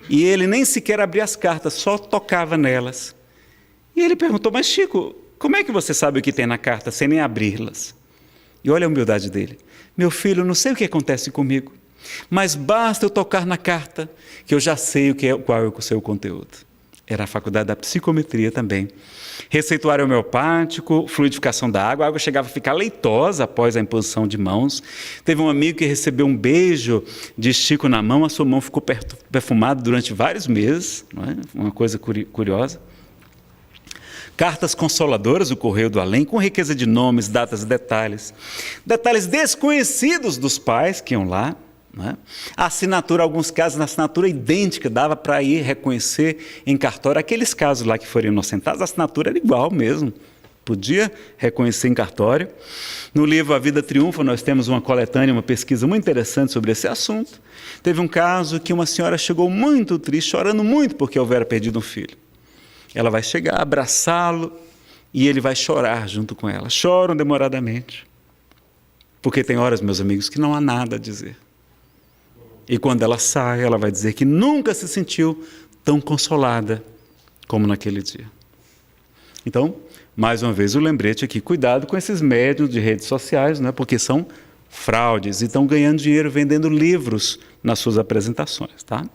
E ele nem sequer abria as cartas, só tocava nelas. E ele perguntou, mas Chico, como é que você sabe o que tem na carta sem nem abri-las? E olha a humildade dele. Meu filho, não sei o que acontece comigo, mas basta eu tocar na carta que eu já sei qual é o seu conteúdo. Era a faculdade da psicometria também. Receituário homeopático, fluidificação da água. A água chegava a ficar leitosa após a imposição de mãos. Teve um amigo que recebeu um beijo de Chico na mão, a sua mão ficou perfumada durante vários meses, não é? Uma coisa curiosa. Cartas consoladoras do Correio do Além, com riqueza de nomes, datas e detalhes. Detalhes desconhecidos dos pais que iam lá. A assinatura, alguns casos, na assinatura idêntica, dava para ir reconhecer em cartório. Aqueles casos lá que foram inocentados, a assinatura era igual mesmo, podia reconhecer em cartório. No livro A Vida Triunfa, nós temos uma coletânea, uma pesquisa muito interessante sobre esse assunto. Teve um caso que uma senhora chegou muito triste, chorando muito porque houvera perdido um filho. Ela vai chegar, abraçá-lo e ele vai chorar junto com ela. Choram demoradamente, porque tem horas, meus amigos, que não há nada a dizer. E quando ela sai, ela vai dizer que nunca se sentiu tão consolada como naquele dia. Então, mais uma vez o lembrete aqui, cuidado com esses médiuns de redes sociais, né? Porque são fraudes e estão ganhando dinheiro vendendo livros nas suas apresentações. Tá?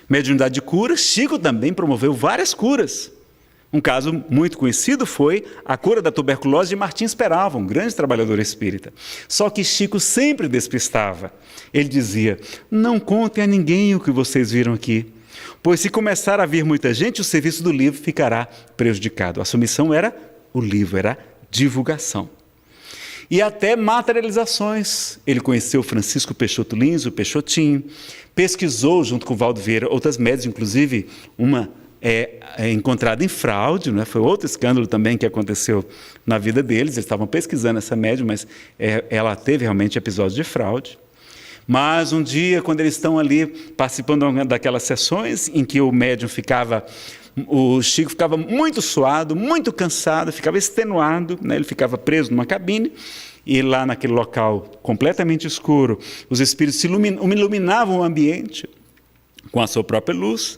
Mediunidade de cura, Chico também promoveu várias curas. Um caso muito conhecido foi a cura da tuberculose de Martins Peralva, um grande trabalhador espírita. Só que Chico sempre despistava. Ele dizia, não contem a ninguém o que vocês viram aqui, pois se começar a vir muita gente, o serviço do livro ficará prejudicado. A sua missão era o livro, era divulgação. E até materializações. Ele conheceu Francisco Peixoto Lins, o Peixotinho, pesquisou junto com Valdo Vieira outras médias, inclusive uma encontrada em fraude, né? Foi outro escândalo também que aconteceu na vida deles. Eles estavam pesquisando essa médium, mas ela teve realmente episódios de fraude. Mas um dia, quando eles estão ali participando daquelas sessões em que o Chico ficava muito suado, muito cansado, ficava extenuado, né? Ele ficava preso numa cabine e lá naquele local completamente escuro, os espíritos iluminavam o ambiente com a sua própria luz.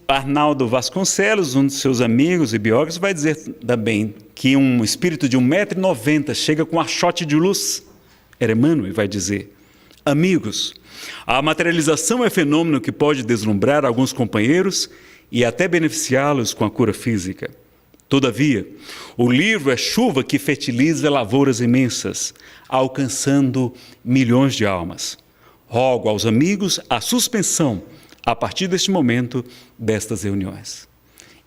Arnaldo Vasconcelos, um de seus amigos e biógrafos, vai dizer também que um espírito de 1,90 m chega com um achote de luz. Era Emmanuel, vai dizer, amigos, a materialização é fenômeno que pode deslumbrar alguns companheiros e até beneficiá-los com a cura física. Todavia, o livro é chuva que fertiliza lavouras imensas, alcançando milhões de almas. Rogo aos amigos a suspensão, a partir deste momento, destas reuniões.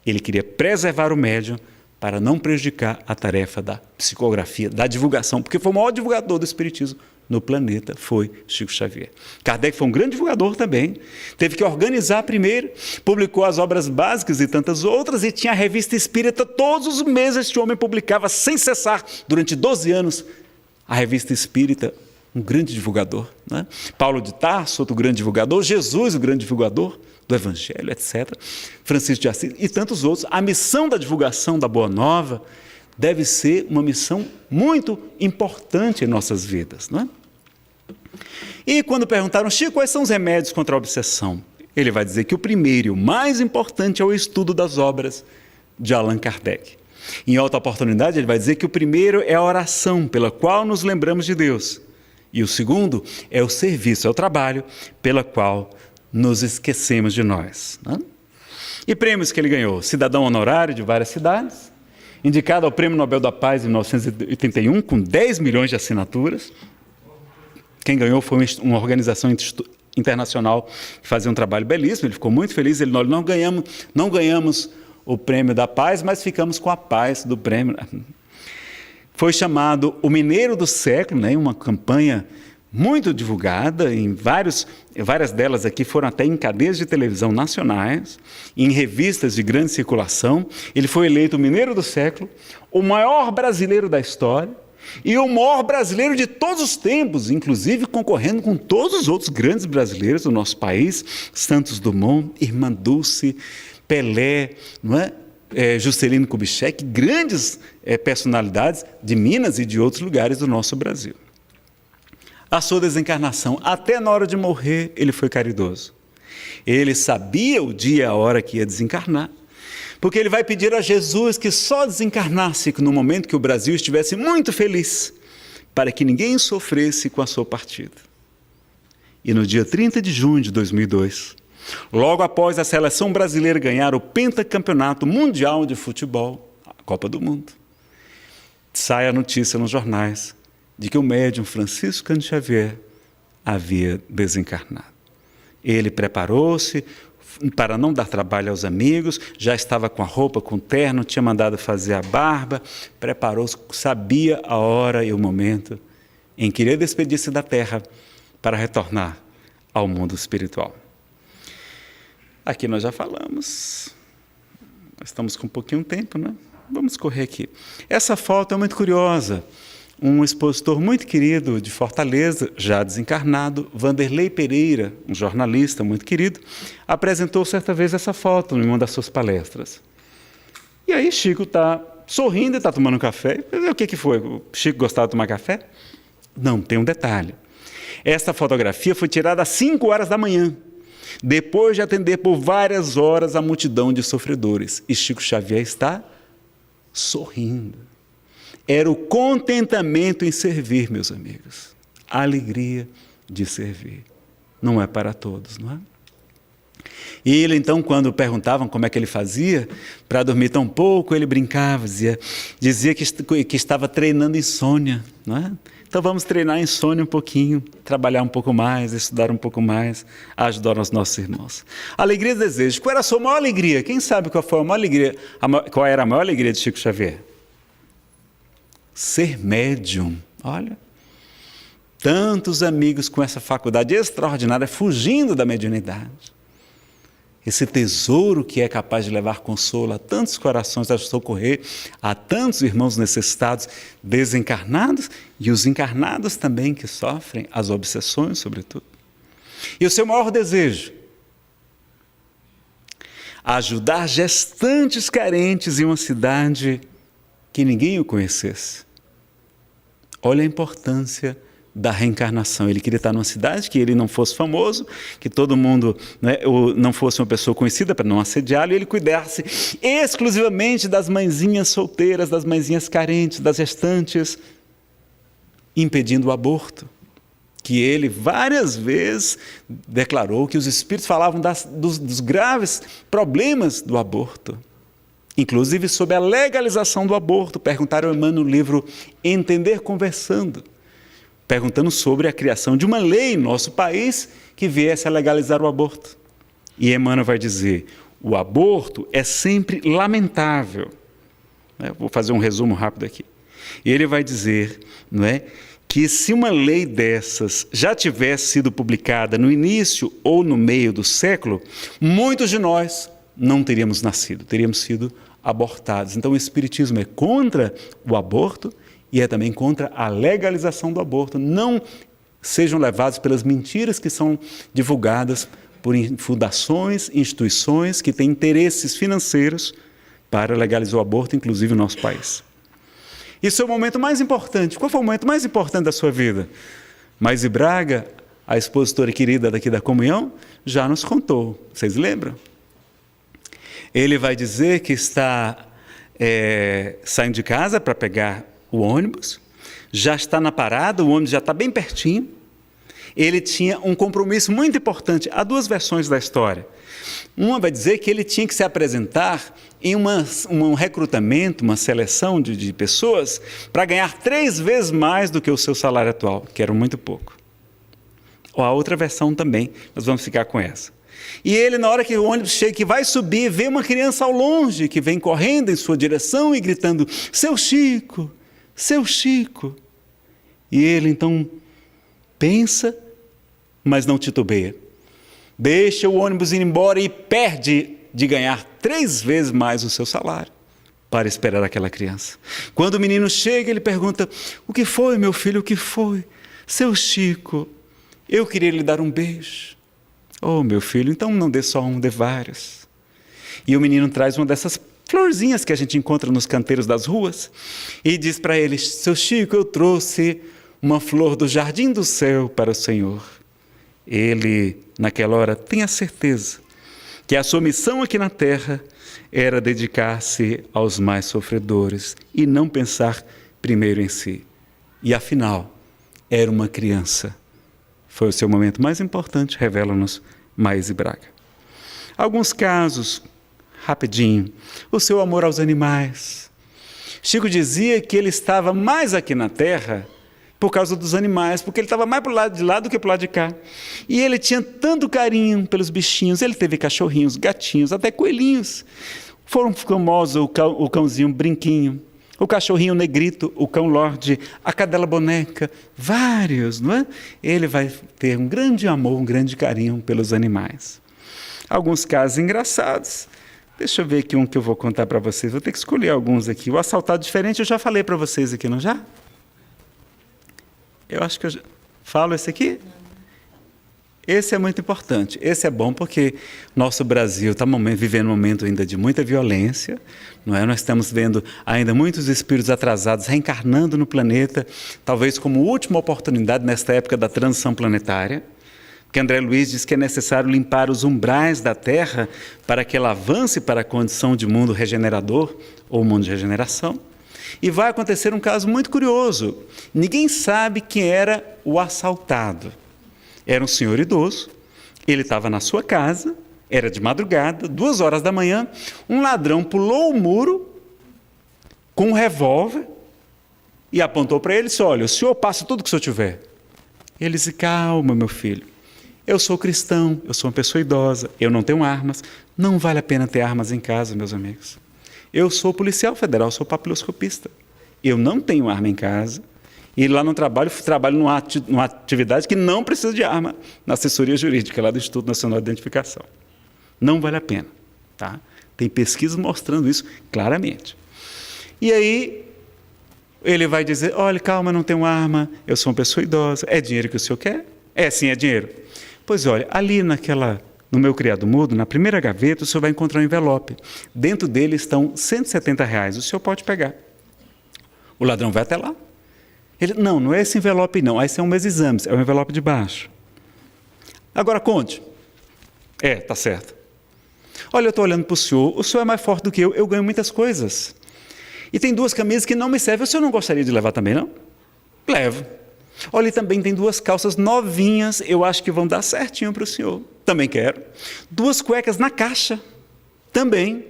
Ele queria preservar o médium para não prejudicar a tarefa da psicografia, da divulgação, porque foi o maior divulgador do espiritismo no planeta foi Chico Xavier. Kardec foi um grande divulgador também, teve que organizar primeiro, publicou as obras básicas e tantas outras, e tinha a Revista Espírita, todos os meses este homem publicava sem cessar, durante 12 anos, a Revista Espírita, um grande divulgador, né? Paulo de Tarso, outro grande divulgador, Jesus, o grande divulgador do Evangelho, etc. Francisco de Assis e tantos outros. A missão da divulgação da Boa Nova deve ser uma missão muito importante em nossas vidas, não é? E quando perguntaram, Chico, quais são os remédios contra a obsessão? Ele vai dizer que o primeiro e o mais importante é o estudo das obras de Allan Kardec. Em outra oportunidade, ele vai dizer que o primeiro é a oração pela qual nos lembramos de Deus. E o segundo é o serviço, é o trabalho pela qual nos esquecemos de nós, né? E prêmios que ele ganhou: cidadão honorário de várias cidades, indicado ao Prêmio Nobel da Paz em 1981, com 10 milhões de assinaturas. Quem ganhou foi uma organização internacional que fazia um trabalho belíssimo, ele ficou muito feliz. Ele, nós não ganhamos o Prêmio da Paz, mas ficamos com a paz do prêmio. Foi chamado o Mineiro do Século, né? Uma campanha muito divulgada, várias delas aqui foram até em cadeias de televisão nacionais, em revistas de grande circulação. Ele foi eleito o Mineiro do Século, o maior brasileiro da história e o maior brasileiro de todos os tempos, inclusive concorrendo com todos os outros grandes brasileiros do nosso país, Santos Dumont, Irmã Dulce, Pelé, não é? Juscelino Kubitschek, grandes personalidades de Minas e de outros lugares do nosso Brasil. A sua desencarnação, até na hora de morrer, ele foi caridoso. Ele sabia o dia e a hora que ia desencarnar, porque ele vai pedir a Jesus que só desencarnasse no momento que o Brasil estivesse muito feliz, para que ninguém sofresse com a sua partida. E no dia 30 de junho de 2002, logo após a seleção brasileira ganhar o pentacampeonato mundial de futebol, a Copa do Mundo, sai a notícia nos jornais de que o médium Francisco Cândido Xavier havia desencarnado. Ele preparou-se para não dar trabalho aos amigos, já estava com a roupa, com o terno, tinha mandado fazer a barba, preparou-se, sabia a hora e o momento em que iria despedir-se da terra para retornar ao mundo espiritual. Aqui nós já falamos, estamos com um pouquinho de tempo, né? Vamos correr aqui. Essa foto é muito curiosa. Um expositor muito querido de Fortaleza, já desencarnado, Vanderlei Pereira, um jornalista muito querido, apresentou certa vez essa foto em uma das suas palestras. E aí Chico está sorrindo e está tomando um café. O que foi? O Chico gostava de tomar café? Não, tem um detalhe. Essa fotografia foi tirada às 5 horas da manhã, depois de atender por várias horas a multidão de sofredores. E Chico Xavier está sorrindo. Era o contentamento em servir, meus amigos. A alegria de servir. Não é para todos, não é? E ele, então, quando perguntavam como é que ele fazia para dormir tão pouco, ele brincava, dizia que estava treinando insônia, não é? Então vamos treinar a insônia um pouquinho, trabalhar um pouco mais, estudar um pouco mais, ajudar os nossos irmãos. Alegria e desejo. Qual era a sua maior alegria? Quem sabe qual foi a maior alegria? Qual era a maior alegria de Chico Xavier? Ser médium. Olha, tantos amigos com essa faculdade extraordinária fugindo da mediunidade. Esse tesouro que é capaz de levar consolo a tantos corações, a socorrer a tantos irmãos necessitados, desencarnados e os encarnados também que sofrem as obsessões, sobretudo. E o seu maior desejo? Ajudar gestantes carentes em uma cidade que ninguém o conhecesse. Olha a importância da reencarnação. Ele queria estar numa cidade que ele não fosse famoso, que todo mundo, né, não fosse uma pessoa conhecida para não assediá-lo, e ele cuidasse exclusivamente das mãezinhas solteiras, das mãezinhas carentes, das gestantes, impedindo o aborto. Que ele várias vezes declarou que os espíritos falavam dos graves problemas do aborto. Inclusive sobre a legalização do aborto. Perguntaram a Emmanuel no livro Entender Conversando, perguntando sobre a criação de uma lei em nosso país que viesse a legalizar o aborto. E Emmanuel vai dizer, o aborto é sempre lamentável. Vou fazer um resumo rápido aqui. E ele vai dizer, não é, que se uma lei dessas já tivesse sido publicada no início ou no meio do século, muitos de nós não teríamos nascido, teríamos sido abortados. Então o Espiritismo é contra o aborto e é também contra a legalização do aborto. Não sejam levados pelas mentiras que são divulgadas por fundações, instituições que têm interesses financeiros para legalizar o aborto, inclusive no nosso país. Isso é o momento mais importante. Qual foi o momento mais importante da sua vida? Maíse Braga, a expositora querida daqui da Comunhão, já nos contou. Vocês lembram? Ele vai dizer que está saindo de casa para pegar o ônibus, já está na parada, o ônibus já está bem pertinho. Ele tinha um compromisso muito importante. Há duas versões da história. Uma vai dizer que ele tinha que se apresentar em um recrutamento, uma seleção de pessoas para ganhar 3 vezes mais do que o seu salário atual, que era muito pouco. Ou a outra versão também, nós vamos ficar com essa. E ele, na hora que o ônibus chega, que vai subir, vê uma criança ao longe, que vem correndo em sua direção e gritando, seu Chico, seu Chico. E ele então pensa, mas não titubeia. Deixa o ônibus ir embora e perde de ganhar 3 vezes mais o seu salário para esperar aquela criança. Quando o menino chega, ele pergunta, o que foi, meu filho, o que foi? Seu Chico, eu queria lhe dar um beijo. Oh, meu filho, então não dê só um, dê vários. E o menino traz uma dessas florzinhas que a gente encontra nos canteiros das ruas e diz para ele, seu Chico, eu trouxe uma flor do jardim do céu para o Senhor. Ele, naquela hora, tem a certeza que a sua missão aqui na terra era dedicar-se aos mais sofredores e não pensar primeiro em si. E afinal, era uma criança. Foi o seu momento mais importante, revela-nos Maíse Braga. Alguns casos, rapidinho, o seu amor aos animais. Chico dizia que ele estava mais aqui na terra por causa dos animais, porque ele estava mais para o lado de lá do que para o lado de cá. E ele tinha tanto carinho pelos bichinhos, ele teve cachorrinhos, gatinhos, até coelhinhos. Foram famosos o cãozinho Brinquinho, o cachorrinho Negrito, o cão Lorde, a cadela Boneca, vários, não é? Ele vai ter um grande amor, um grande carinho pelos animais. Alguns casos engraçados. Deixa eu ver aqui um que eu vou contar para vocês. Vou ter que escolher alguns aqui. O assaltado diferente eu já falei para vocês aqui, não já? Eu acho que eu já falo esse aqui. Esse é muito importante. Esse é bom porque nosso Brasil está vivendo um momento ainda de muita violência, não é? Nós estamos vendo ainda muitos espíritos atrasados reencarnando no planeta, talvez como última oportunidade nesta época da transição planetária, que André Luiz diz que é necessário limpar os umbrais da Terra para que ela avance para a condição de mundo regenerador ou mundo de regeneração. E vai acontecer um caso muito curioso. Ninguém sabe quem era o assaltado. Era um senhor idoso, ele estava na sua casa, era de madrugada, 2 horas da manhã, um ladrão pulou o muro com um revólver e apontou para ele e disse, olha, o senhor passa tudo que o senhor tiver. Ele disse, calma, meu filho, eu sou cristão, eu sou uma pessoa idosa, eu não tenho armas, não vale a pena ter armas em casa, meus amigos. Eu sou policial federal, sou papiloscopista, eu não tenho arma em casa. E lá no trabalho numa atividade que não precisa de arma, na assessoria jurídica, lá do Instituto Nacional de Identificação. Não vale a pena. Tá? Tem pesquisas mostrando isso claramente. E aí, ele vai dizer, olha, calma, não tenho arma, eu sou uma pessoa idosa, é dinheiro que o senhor quer? É, sim, é dinheiro. Pois olha, ali no meu criado mudo, na primeira gaveta, o senhor vai encontrar um envelope. Dentro dele estão R$170, o senhor pode pegar. O ladrão vai até lá. Ele, não é esse envelope não, esse é um meus exames, é o envelope de baixo. Agora conte. Tá certo. Olha, eu estou olhando para o senhor é mais forte do que eu ganho muitas coisas. E tem 2 camisas que não me servem, o senhor não gostaria de levar também, não? Levo. Olha, e também tem 2 calças novinhas, eu acho que vão dar certinho para o senhor. Também quero. 2 cuecas na caixa, também.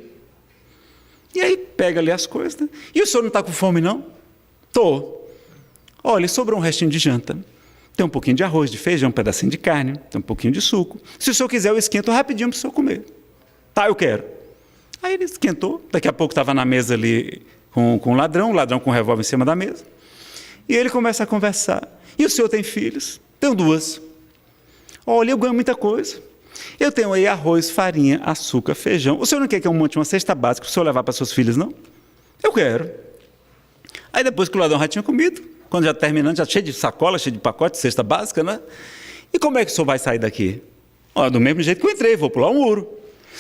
E aí pega ali as coisas. Né? E o senhor não está com fome, não? Estou. Olha, sobrou um restinho de janta. Tem um pouquinho de arroz, de feijão, um pedacinho de carne, tem um pouquinho de suco. Se o senhor quiser, eu esquento rapidinho para o senhor comer. Tá, eu quero. Aí ele esquentou. Daqui a pouco estava na mesa ali com o ladrão com o revólver em cima da mesa. E ele começa a conversar. E o senhor tem filhos? Tenho 2. Olha, eu ganho muita coisa. Eu tenho aí arroz, farinha, açúcar, feijão. O senhor não quer que eu monte uma cesta básica para o senhor levar para seus filhos, não? Eu quero. Aí depois que o ladrão já tinha comido, quando já terminando, já cheio de sacola, cheio de pacote, cesta básica, né? E como é que o senhor vai sair daqui? Ó, do mesmo jeito que eu entrei, vou pular um muro.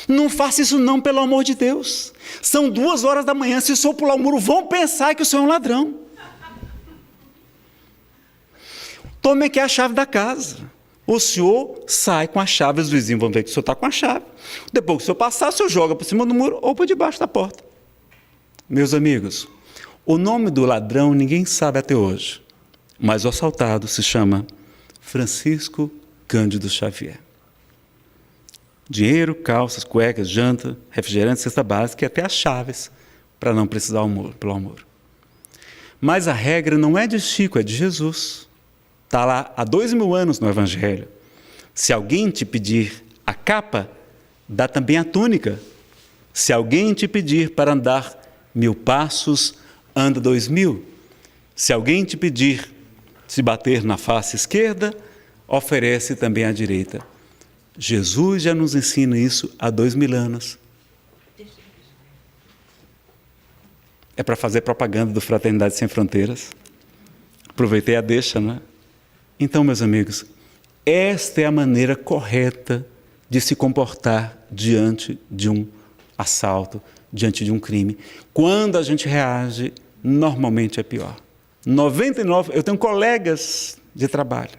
Não faça isso não, pelo amor de Deus. São 2 horas da manhã, se o senhor pular o muro, vão pensar que o senhor é um ladrão. Tome aqui a chave da casa. O senhor sai com a chave, os vizinhos vão ver que o senhor está com a chave. Depois que o senhor passar, o senhor joga por cima do muro ou por debaixo da porta. Meus amigos, o nome do ladrão ninguém sabe até hoje, mas o assaltado se chama Francisco Cândido Xavier. Dinheiro, calças, cuecas, janta, refrigerante, cesta básica e até as chaves para não precisar pular o muro. Mas a regra não é de Chico, é de Jesus. Está lá há 2000 anos no Evangelho. Se alguém te pedir a capa, dá também a túnica. Se alguém te pedir para andar 1000 passos, anda 2000. Se alguém te pedir se bater na face esquerda, oferece também à direita. Jesus já nos ensina isso há 2000 anos. É para fazer propaganda do Fraternidade Sem Fronteiras. Aproveitei a deixa, não é? Então, meus amigos, esta é a maneira correta de se comportar diante de um assalto, diante de um crime. Quando a gente reage, normalmente é pior. 99, eu tenho colegas de trabalho,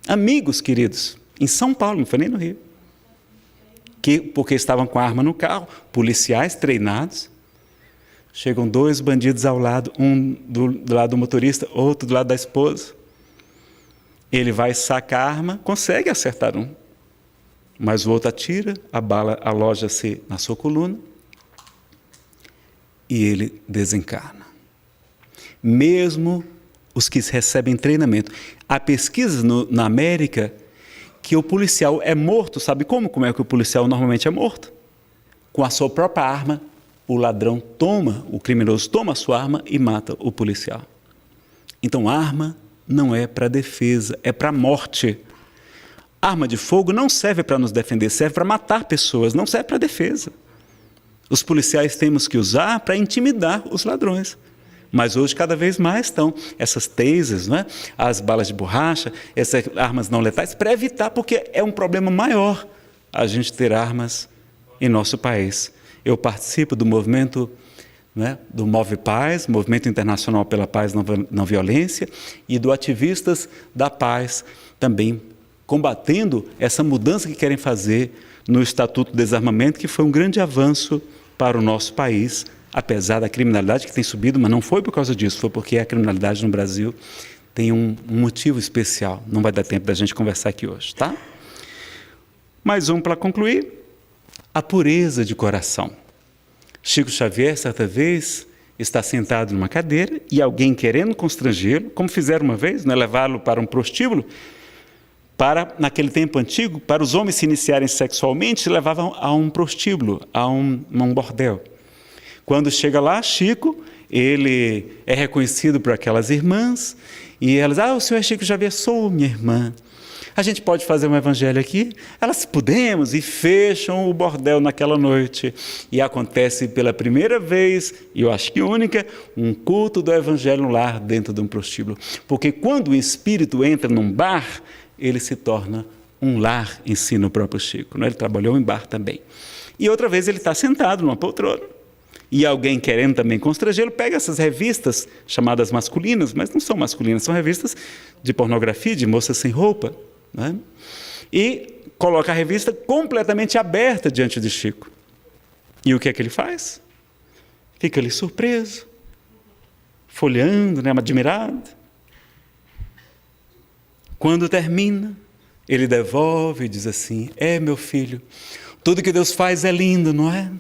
amigos queridos, em São Paulo, não foi nem no Rio, que, porque estavam com a arma no carro, policiais treinados, chegam 2 bandidos ao lado, um do lado do motorista, outro do lado da esposa. Ele vai sacar a arma, consegue acertar um, mas o outro atira, a bala aloja-se na sua coluna e ele desencarna. Mesmo os que recebem treinamento. Há pesquisas na América que o policial é morto, sabe como? Como é que o policial normalmente é morto? Com a sua própria arma, o ladrão o criminoso toma a sua arma e mata o policial. Então, arma não é para defesa, é para morte. Arma de fogo não serve para nos defender, serve para matar pessoas, não serve para defesa. Os policiais temos que usar para intimidar os ladrões. Mas hoje cada vez mais estão essas tasers, né? As balas de borracha, essas armas não letais, para evitar, porque é um problema maior a gente ter armas em nosso país. Eu participo do movimento, né, do Move Paz, Movimento Internacional pela Paz e Não Violência, e do Ativistas da Paz, também combatendo essa mudança que querem fazer no Estatuto do Desarmamento, que foi um grande avanço para o nosso país, apesar da criminalidade que tem subido, mas não foi por causa disso, foi porque a criminalidade no Brasil tem um motivo especial. Não vai dar tempo da gente conversar aqui hoje, tá? Mais um para concluir. A pureza de coração. Chico Xavier, certa vez, está sentado numa cadeira e alguém querendo constrangê-lo, como fizeram uma vez, né, levá-lo para um prostíbulo, naquele tempo antigo, para os homens se iniciarem sexualmente, se levavam a um prostíbulo, a um bordel. Quando chega lá, Chico, ele é reconhecido por aquelas irmãs, e elas, o senhor é Chico Xavier, sou minha irmã. A gente pode fazer um evangelho aqui? Elas podemos, e fecham o bordel naquela noite. E acontece pela primeira vez, e eu acho que única, um culto do evangelho no lar dentro de um prostíbulo. Porque quando o espírito entra num bar, ele se torna um lar, ensina o próprio Chico. Né? Ele trabalhou em bar também. E outra vez ele está sentado numa poltrona, e alguém querendo também constrangê-lo, pega essas revistas chamadas masculinas, mas não são masculinas, são revistas de pornografia, de moças sem roupa, né? E coloca a revista completamente aberta diante de Chico. E o que é que ele faz? Fica ali surpreso, folheando, né, admirado. Quando termina, ele devolve e diz assim: meu filho, tudo que Deus faz é lindo, não é?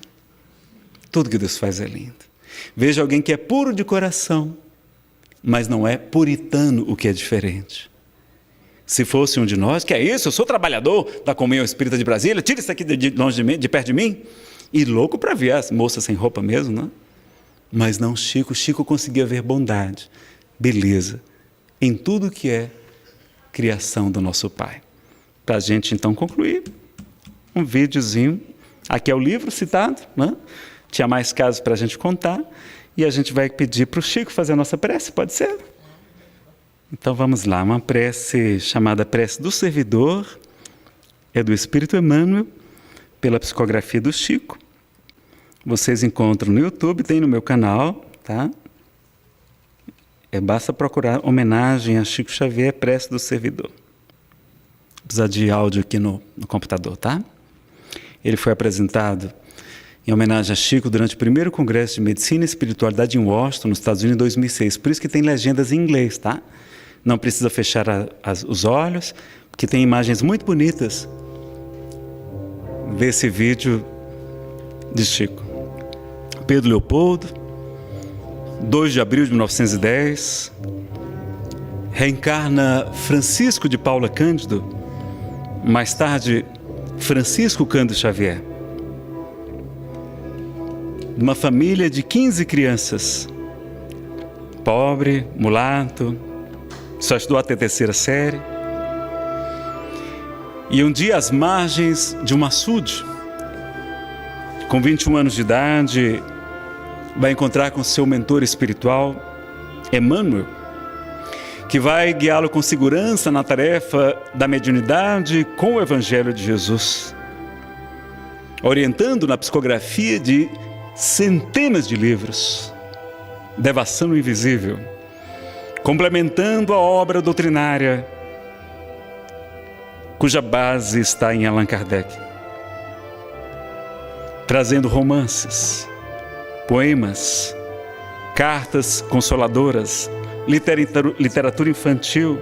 Tudo que Deus faz é lindo. Veja alguém que é puro de coração, mas não é puritano, o que é diferente. Se fosse um de nós, que é isso, eu sou trabalhador da Comunhão Espírita de Brasília, tira isso aqui de longe de mim, de perto de mim, e louco para ver as moças sem roupa mesmo, não? Mas não, Chico conseguia ver bondade, beleza, em tudo que é criação do nosso Pai. Para a gente, então, concluir, um videozinho. Aqui é o livro citado, né? Tinha mais casos para a gente contar. E a gente vai pedir para o Chico fazer a nossa prece, pode ser? Então vamos lá, uma prece chamada Prece do Servidor, é do Espírito Emmanuel, pela psicografia do Chico. Vocês encontram no YouTube, tem no meu canal, tá? Basta procurar homenagem a Chico Xavier, Prece do Servidor. Precisa de áudio aqui no computador, tá? Ele foi apresentado em homenagem a Chico durante o primeiro Congresso de Medicina e Espiritualidade em Washington, nos Estados Unidos, em 2006. Por isso que tem legendas em inglês, tá? Não precisa fechar os olhos, porque tem imagens muito bonitas desse vídeo de Chico. Pedro Leopoldo, 2 de abril de 1910, reencarna Francisco de Paula Cândido, mais tarde Francisco Cândido Xavier. Uma família de 15 crianças, pobre, mulato, só estudou até a 3ª série. E um dia, às margens de um açude, com 21 anos de idade, vai encontrar com seu mentor espiritual, Emmanuel, que vai guiá-lo com segurança na tarefa da mediunidade com o Evangelho de Jesus, orientando na psicografia de centenas de livros, Devassando o Invisível, complementando a obra doutrinária, cuja base está em Allan Kardec, trazendo romances, poemas, cartas consoladoras, literatura infantil,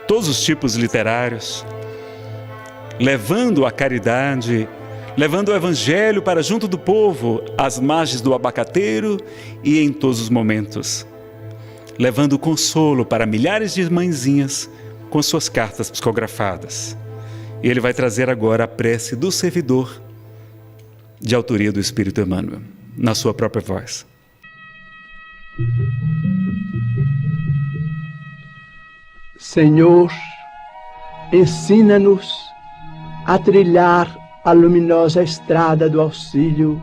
todos os tipos literários, levando a caridade, levando o Evangelho para junto do povo, às margens do abacateiro e em todos os momentos, levando consolo para milhares de mãezinhas com suas cartas psicografadas. E ele vai trazer agora a prece do servidor, de autoria do Espírito Emmanuel, na sua própria voz. Senhor, ensina-nos a trilhar a luminosa estrada do auxílio.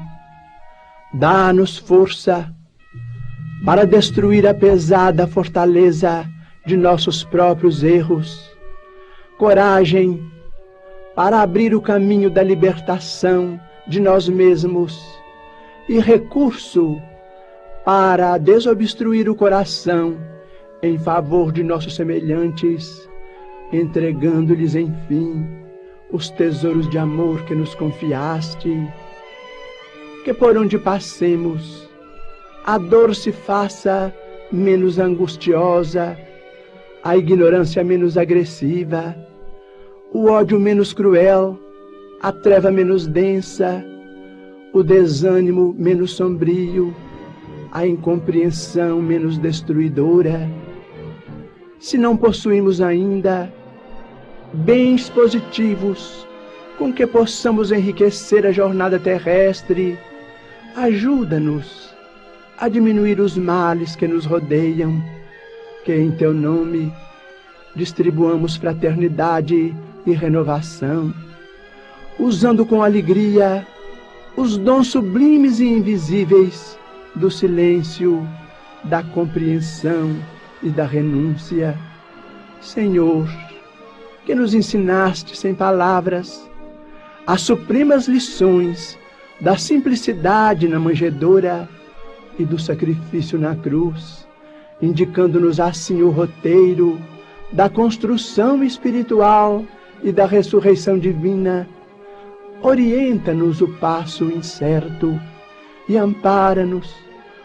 Dá-nos força para destruir a pesada fortaleza de nossos próprios erros, coragem para abrir o caminho da libertação de nós mesmos e recurso para desobstruir o coração em favor de nossos semelhantes, entregando-lhes, enfim, os tesouros de amor que nos confiaste. Que por onde passemos, a dor se faça menos angustiosa, a ignorância menos agressiva, o ódio menos cruel, a treva menos densa, o desânimo menos sombrio, a incompreensão menos destruidora. Se não possuímos ainda bens positivos com que possamos enriquecer a jornada terrestre, ajuda-nos a diminuir os males que nos rodeiam, que em Teu nome distribuamos fraternidade e renovação, usando com alegria os dons sublimes e invisíveis do silêncio, da compreensão e da renúncia. Senhor, que nos ensinaste sem palavras as supremas lições da simplicidade na manjedoura e do sacrifício na cruz, indicando-nos assim o roteiro da construção espiritual e da ressurreição divina. Orienta-nos o passo incerto e ampara-nos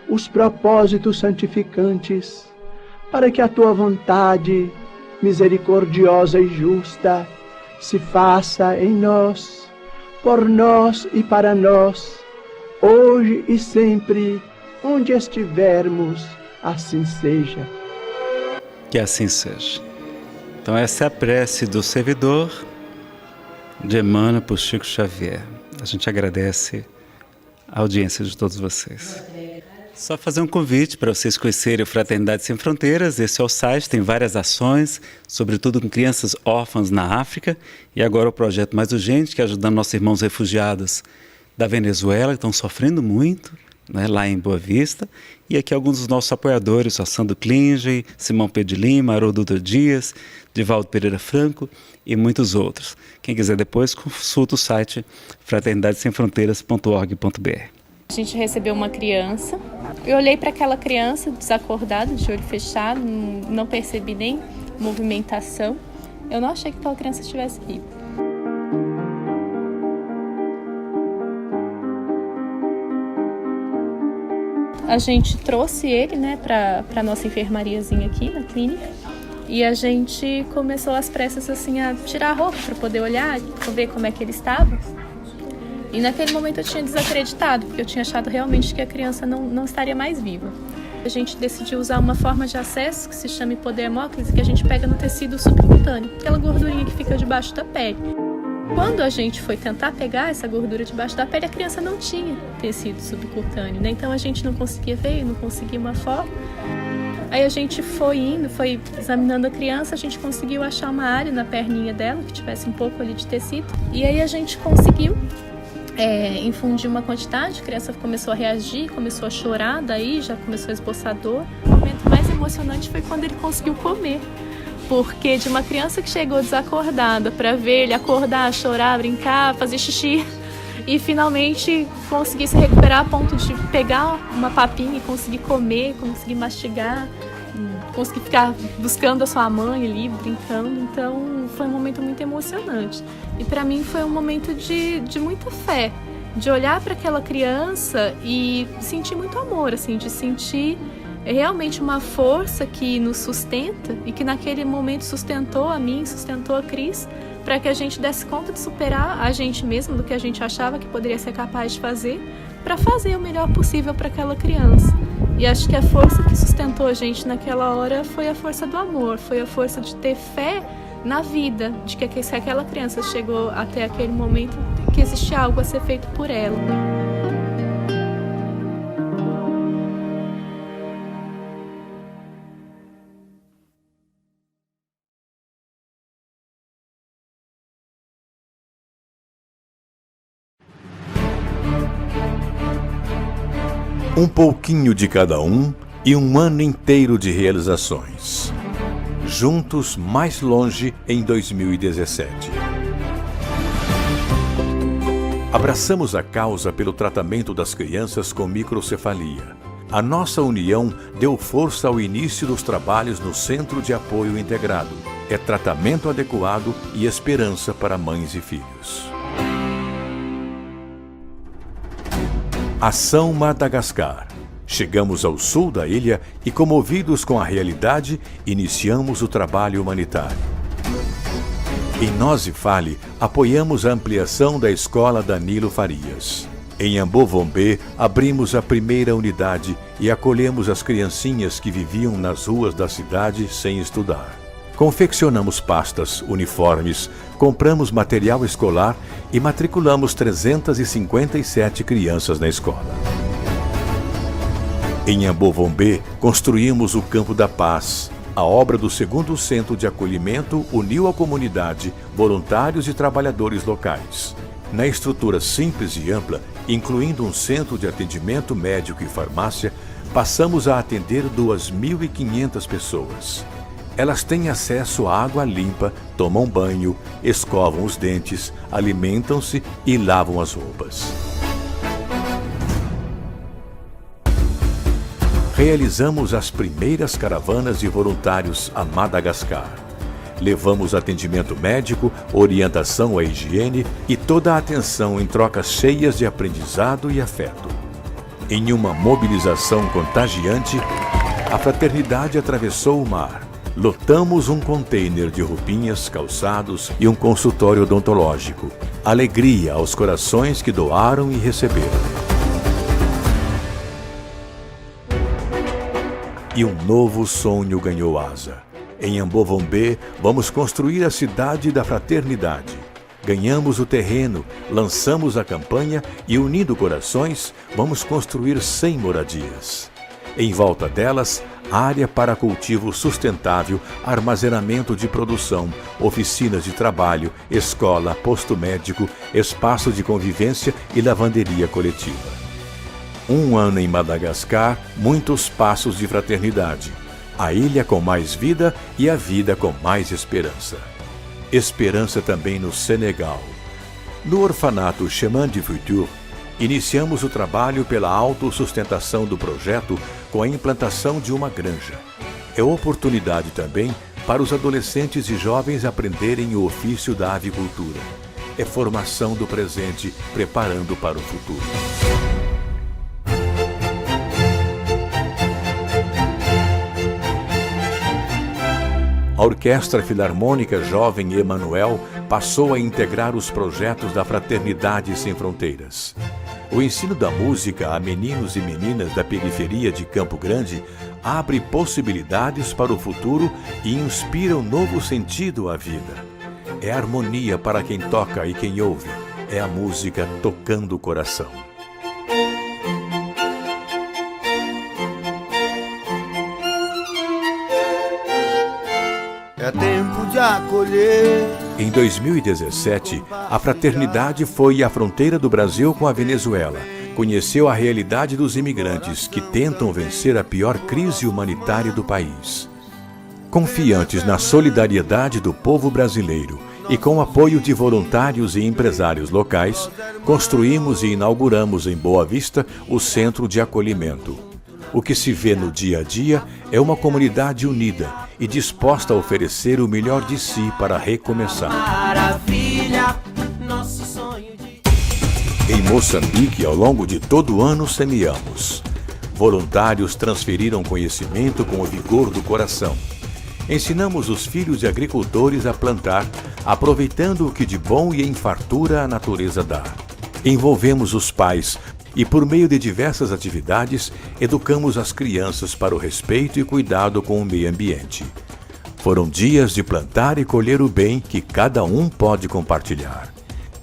os propósitos santificantes, para que a Tua vontade, misericordiosa e justa, se faça em nós, por nós e para nós, hoje e sempre, onde estivermos, assim seja. Que assim seja. Então essa é a prece do servidor de Emmanuel por Chico Xavier. A gente agradece a audiência de todos vocês. Só fazer um convite para vocês conhecerem o Fraternidade Sem Fronteiras. Esse é o site, tem várias ações, sobretudo com crianças órfãs na África. E agora o projeto mais urgente, que é ajudando nossos irmãos refugiados da Venezuela, que estão sofrendo muito, né, lá em Boa Vista. E aqui alguns dos nossos apoiadores, o Sandro Klinge, Simão Pedro de Lima, Haroldo Dias, Divaldo Pereira Franco e muitos outros. Quem quiser depois, consulta o site fraternidadesemfronteiras.org.br. A gente recebeu uma criança, eu olhei para aquela criança desacordada, de olho fechado, não percebi nem movimentação. Eu não achei que aquela criança estivesse viva. A gente trouxe ele, né, para a nossa enfermariazinha aqui na clínica e a gente começou às pressas assim, a tirar a roupa para poder olhar, para ver como é que ele estava. E naquele momento eu tinha desacreditado, porque eu tinha achado realmente que a criança não estaria mais viva. A gente decidiu usar uma forma de acesso que se chama hipodermóclise, que a gente pega no tecido subcutâneo, aquela gordurinha que fica debaixo da pele. Quando a gente foi tentar pegar essa gordura debaixo da pele, a criança não tinha tecido subcutâneo, né? Então a gente não conseguia ver, não conseguia uma foto. Aí a gente foi examinando a criança, a gente conseguiu achar uma área na perninha dela, que tivesse um pouco ali de tecido. E aí a gente conseguiu infundir uma quantidade, a criança começou a reagir, começou a chorar, daí já começou a esboçar dor. O momento mais emocionante foi quando ele conseguiu comer, porque de uma criança que chegou desacordada para ver ele acordar, chorar, brincar, fazer xixi e finalmente conseguir se recuperar a ponto de pegar uma papinha e conseguir comer, conseguir mastigar, conseguir ficar buscando a sua mãe ali, brincando. Então foi um momento muito emocionante. E para mim foi um momento de muita fé, de olhar para aquela criança e sentir muito amor, assim, de sentir realmente uma força que nos sustenta e que naquele momento sustentou a mim, sustentou a Cris, para que a gente desse conta de superar a gente mesmo, do que a gente achava que poderia ser capaz de fazer, para fazer o melhor possível para aquela criança. E acho que a força que sustentou a gente naquela hora foi a força do amor, foi a força de ter fé na vida, de que se aquela criança chegou até aquele momento, que existe algo a ser feito por ela. Um pouquinho de cada um e um ano inteiro de realizações. Juntos mais longe em 2017. Abraçamos a causa pelo tratamento das crianças com microcefalia. A nossa união deu força ao início dos trabalhos no Centro de Apoio Integrado. É tratamento adequado e esperança para mães e filhos. Ação Madagascar. Chegamos ao sul da ilha e, comovidos com a realidade, iniciamos o trabalho humanitário. Em Nós e Fale, apoiamos a ampliação da escola Danilo Farias. Em Ambovombê, abrimos a primeira unidade e acolhemos as criancinhas que viviam nas ruas da cidade sem estudar. Confeccionamos pastas, uniformes, compramos material escolar e matriculamos 357 crianças na escola. Em Ambovombê, construímos o Campo da Paz. A obra do segundo centro de acolhimento uniu a comunidade, voluntários e trabalhadores locais. Na estrutura simples e ampla, incluindo um centro de atendimento médico e farmácia, passamos a atender 2.500 pessoas. Elas têm acesso à água limpa, tomam banho, escovam os dentes, alimentam-se e lavam as roupas. Realizamos as primeiras caravanas de voluntários a Madagascar. Levamos atendimento médico, orientação à higiene e toda a atenção em trocas cheias de aprendizado e afeto. Em uma mobilização contagiante, a fraternidade atravessou o mar. Lotamos um container de roupinhas, calçados e um consultório odontológico. Alegria aos corações que doaram e receberam. E um novo sonho ganhou asa. Em Ambovombê, vamos construir a cidade da fraternidade. Ganhamos o terreno, lançamos a campanha e, unindo corações, vamos construir 100 moradias. Em volta delas, área para cultivo sustentável, armazenamento de produção, oficinas de trabalho, escola, posto médico, espaço de convivência e lavanderia coletiva. Um ano em Madagascar, muitos passos de fraternidade. A ilha com mais vida e a vida com mais esperança. Esperança também no Senegal. No orfanato Chemin du Futur, iniciamos o trabalho pela autossustentação do projeto com a implantação de uma granja. É oportunidade também para os adolescentes e jovens aprenderem o ofício da avicultura. É formação do presente, preparando para o futuro. A Orquestra Filarmônica Jovem Emanuel passou a integrar os projetos da Fraternidade Sem Fronteiras. O ensino da música a meninos e meninas da periferia de Campo Grande abre possibilidades para o futuro e inspira um novo sentido à vida. É harmonia para quem toca e quem ouve. É a música tocando o coração. É tempo de acolher. Em 2017, a Fraternidade foi à fronteira do Brasil com a Venezuela. Conheceu a realidade dos imigrantes que tentam vencer a pior crise humanitária do país. Confiantes na solidariedade do povo brasileiro e com o apoio de voluntários e empresários locais, construímos e inauguramos em Boa Vista o Centro de Acolhimento. O que se vê no dia a dia é uma comunidade unida e disposta a oferecer o melhor de si para recomeçar. Em Moçambique, ao longo de todo o ano, semeamos. Voluntários transferiram conhecimento com o vigor do coração. Ensinamos os filhos de agricultores a plantar, aproveitando o que de bom e em fartura a natureza dá. Envolvemos os pais e, por meio de diversas atividades, educamos as crianças para o respeito e cuidado com o meio ambiente. Foram dias de plantar e colher o bem que cada um pode compartilhar.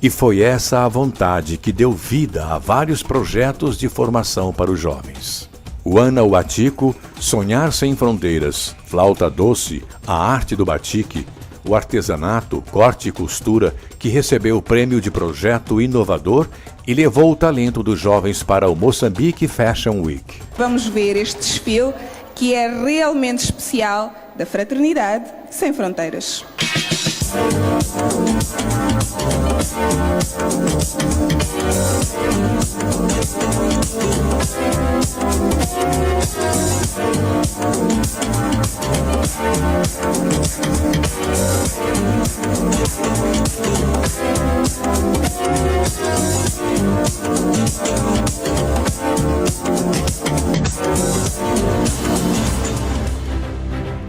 E foi essa a vontade que deu vida a vários projetos de formação para os jovens. O Ana Watico, Sonhar Sem Fronteiras, Flauta Doce, a Arte do Batique, o artesanato, corte e costura, que recebeu o prêmio de projeto inovador e levou o talento dos jovens para o Moçambique Fashion Week. Vamos ver este desfile que é realmente especial da Fraternidade Sem Fronteiras.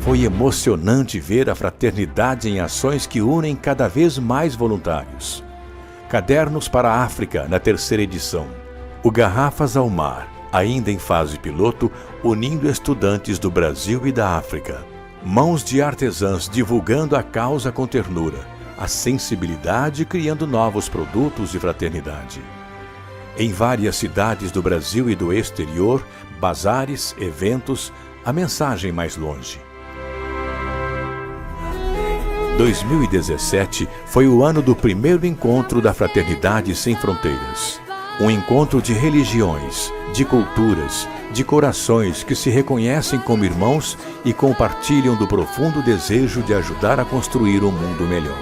Foi emocionante ver a fraternidade em ações que unem cada vez mais voluntários. Cadernos para a África, na 3ª edição. O Garrafas ao Mar, ainda em fase piloto, unindo estudantes do Brasil e da África. Mãos de artesãs divulgando a causa com ternura, a sensibilidade criando novos produtos de fraternidade. Em várias cidades do Brasil e do exterior, bazares, eventos, a mensagem mais longe. 2017 foi o ano do primeiro encontro da Fraternidade Sem Fronteiras. Um encontro de religiões, de culturas, de corações que se reconhecem como irmãos e compartilham do profundo desejo de ajudar a construir um mundo melhor.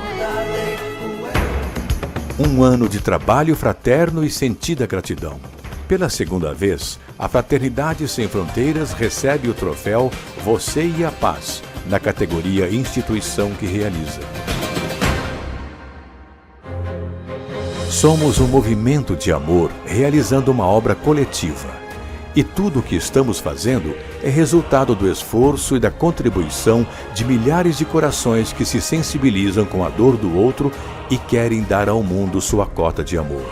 Um ano de trabalho fraterno e sentida gratidão. Pela segunda vez, a Fraternidade Sem Fronteiras recebe o troféu Você e a Paz, na categoria Instituição que realiza. Somos um movimento de amor realizando uma obra coletiva. E tudo o que estamos fazendo é resultado do esforço e da contribuição de milhares de corações que se sensibilizam com a dor do outro e querem dar ao mundo sua cota de amor.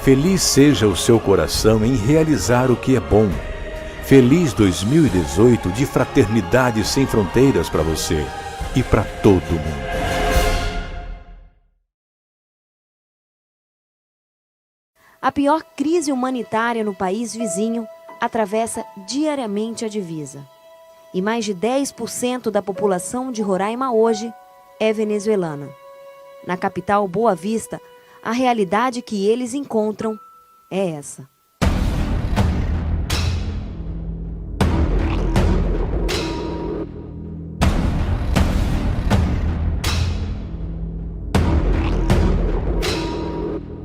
Feliz seja o seu coração em realizar o que é bom. Feliz 2018 de Fraternidade Sem Fronteiras para você e para todo mundo. A pior crise humanitária no país vizinho atravessa diariamente a divisa. E mais de 10% da população de Roraima hoje é venezuelana. Na capital Boa Vista, a realidade que eles encontram é essa.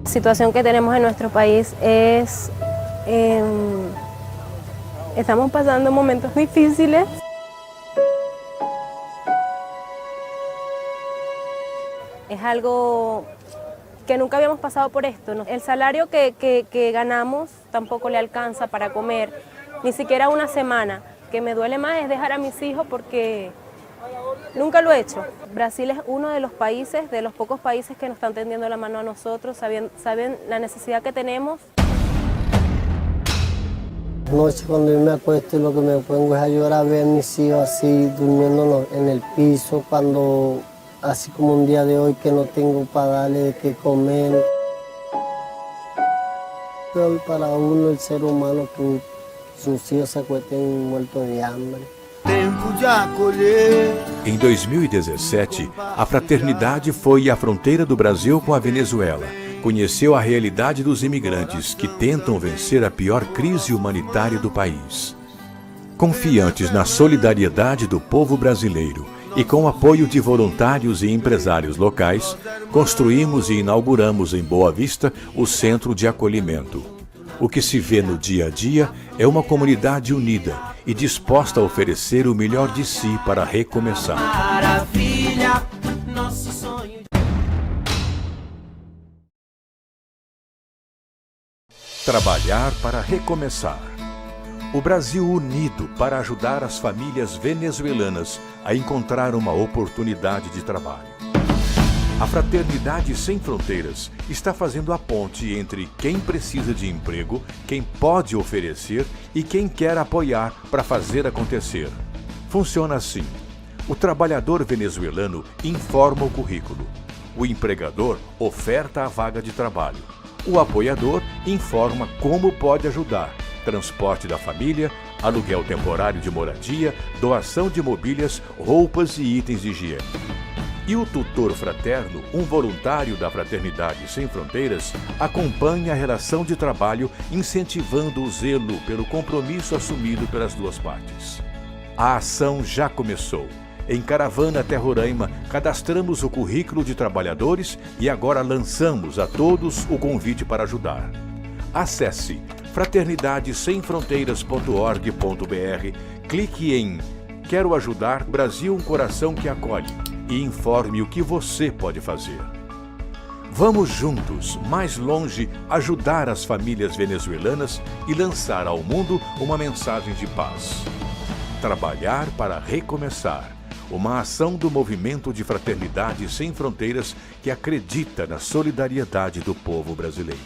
La situación que tenemos en nuestro país es, estamos pasando momentos difíciles. Es algo que nunca habíamos pasado por esto, ¿no? El salario que ganamos tampoco le alcanza para comer, ni siquiera una semana. Que me duele más es dejar a mis hijos porque nunca lo he hecho. Brasil es uno de los países, de los pocos países que nos están tendiendo la mano a nosotros, saben la necesidad que tenemos. Noche cuando yo me acuesto y lo que me pongo es a llorar, ver a mis hijos así durmiendo en el piso, cuando así como un día de hoy que no tengo para darle de qué comer. Pero para uno, el ser humano, que sus hijos se acuesten muertos de hambre. Em 2017, a fraternidade foi à fronteira do Brasil com a Venezuela. Conheceu a realidade dos imigrantes que tentam vencer a pior crise humanitária do país. Confiantes na solidariedade do povo brasileiro e com o apoio de voluntários e empresários locais, construímos e inauguramos em Boa Vista o Centro de Acolhimento. O que se vê no dia a dia é uma comunidade unida e disposta a oferecer o melhor de si para recomeçar. Maravilha, nosso sonho. Trabalhar para recomeçar. O Brasil unido para ajudar as famílias venezuelanas a encontrar uma oportunidade de trabalho. A Fraternidade Sem Fronteiras está fazendo a ponte entre quem precisa de emprego, quem pode oferecer e quem quer apoiar para fazer acontecer. Funciona assim. O trabalhador venezuelano informa o currículo. O empregador oferta a vaga de trabalho. O apoiador informa como pode ajudar. Transporte da família, aluguel temporário de moradia, doação de mobílias, roupas e itens de higiene. E o tutor fraterno, um voluntário da Fraternidade Sem Fronteiras, acompanha a relação de trabalho, incentivando o zelo pelo compromisso assumido pelas duas partes. A ação já começou. Em caravana até Roraima, cadastramos o currículo de trabalhadores e agora lançamos a todos o convite para ajudar. Acesse fraternidadesemfronteiras.org.br, clique em Quero ajudar Brasil, um coração que acolhe e informe o que você pode fazer. Vamos juntos, mais longe, ajudar as famílias venezuelanas e lançar ao mundo uma mensagem de paz. Trabalhar para recomeçar. Uma ação do Movimento de Fraternidade Sem Fronteiras que acredita na solidariedade do povo brasileiro.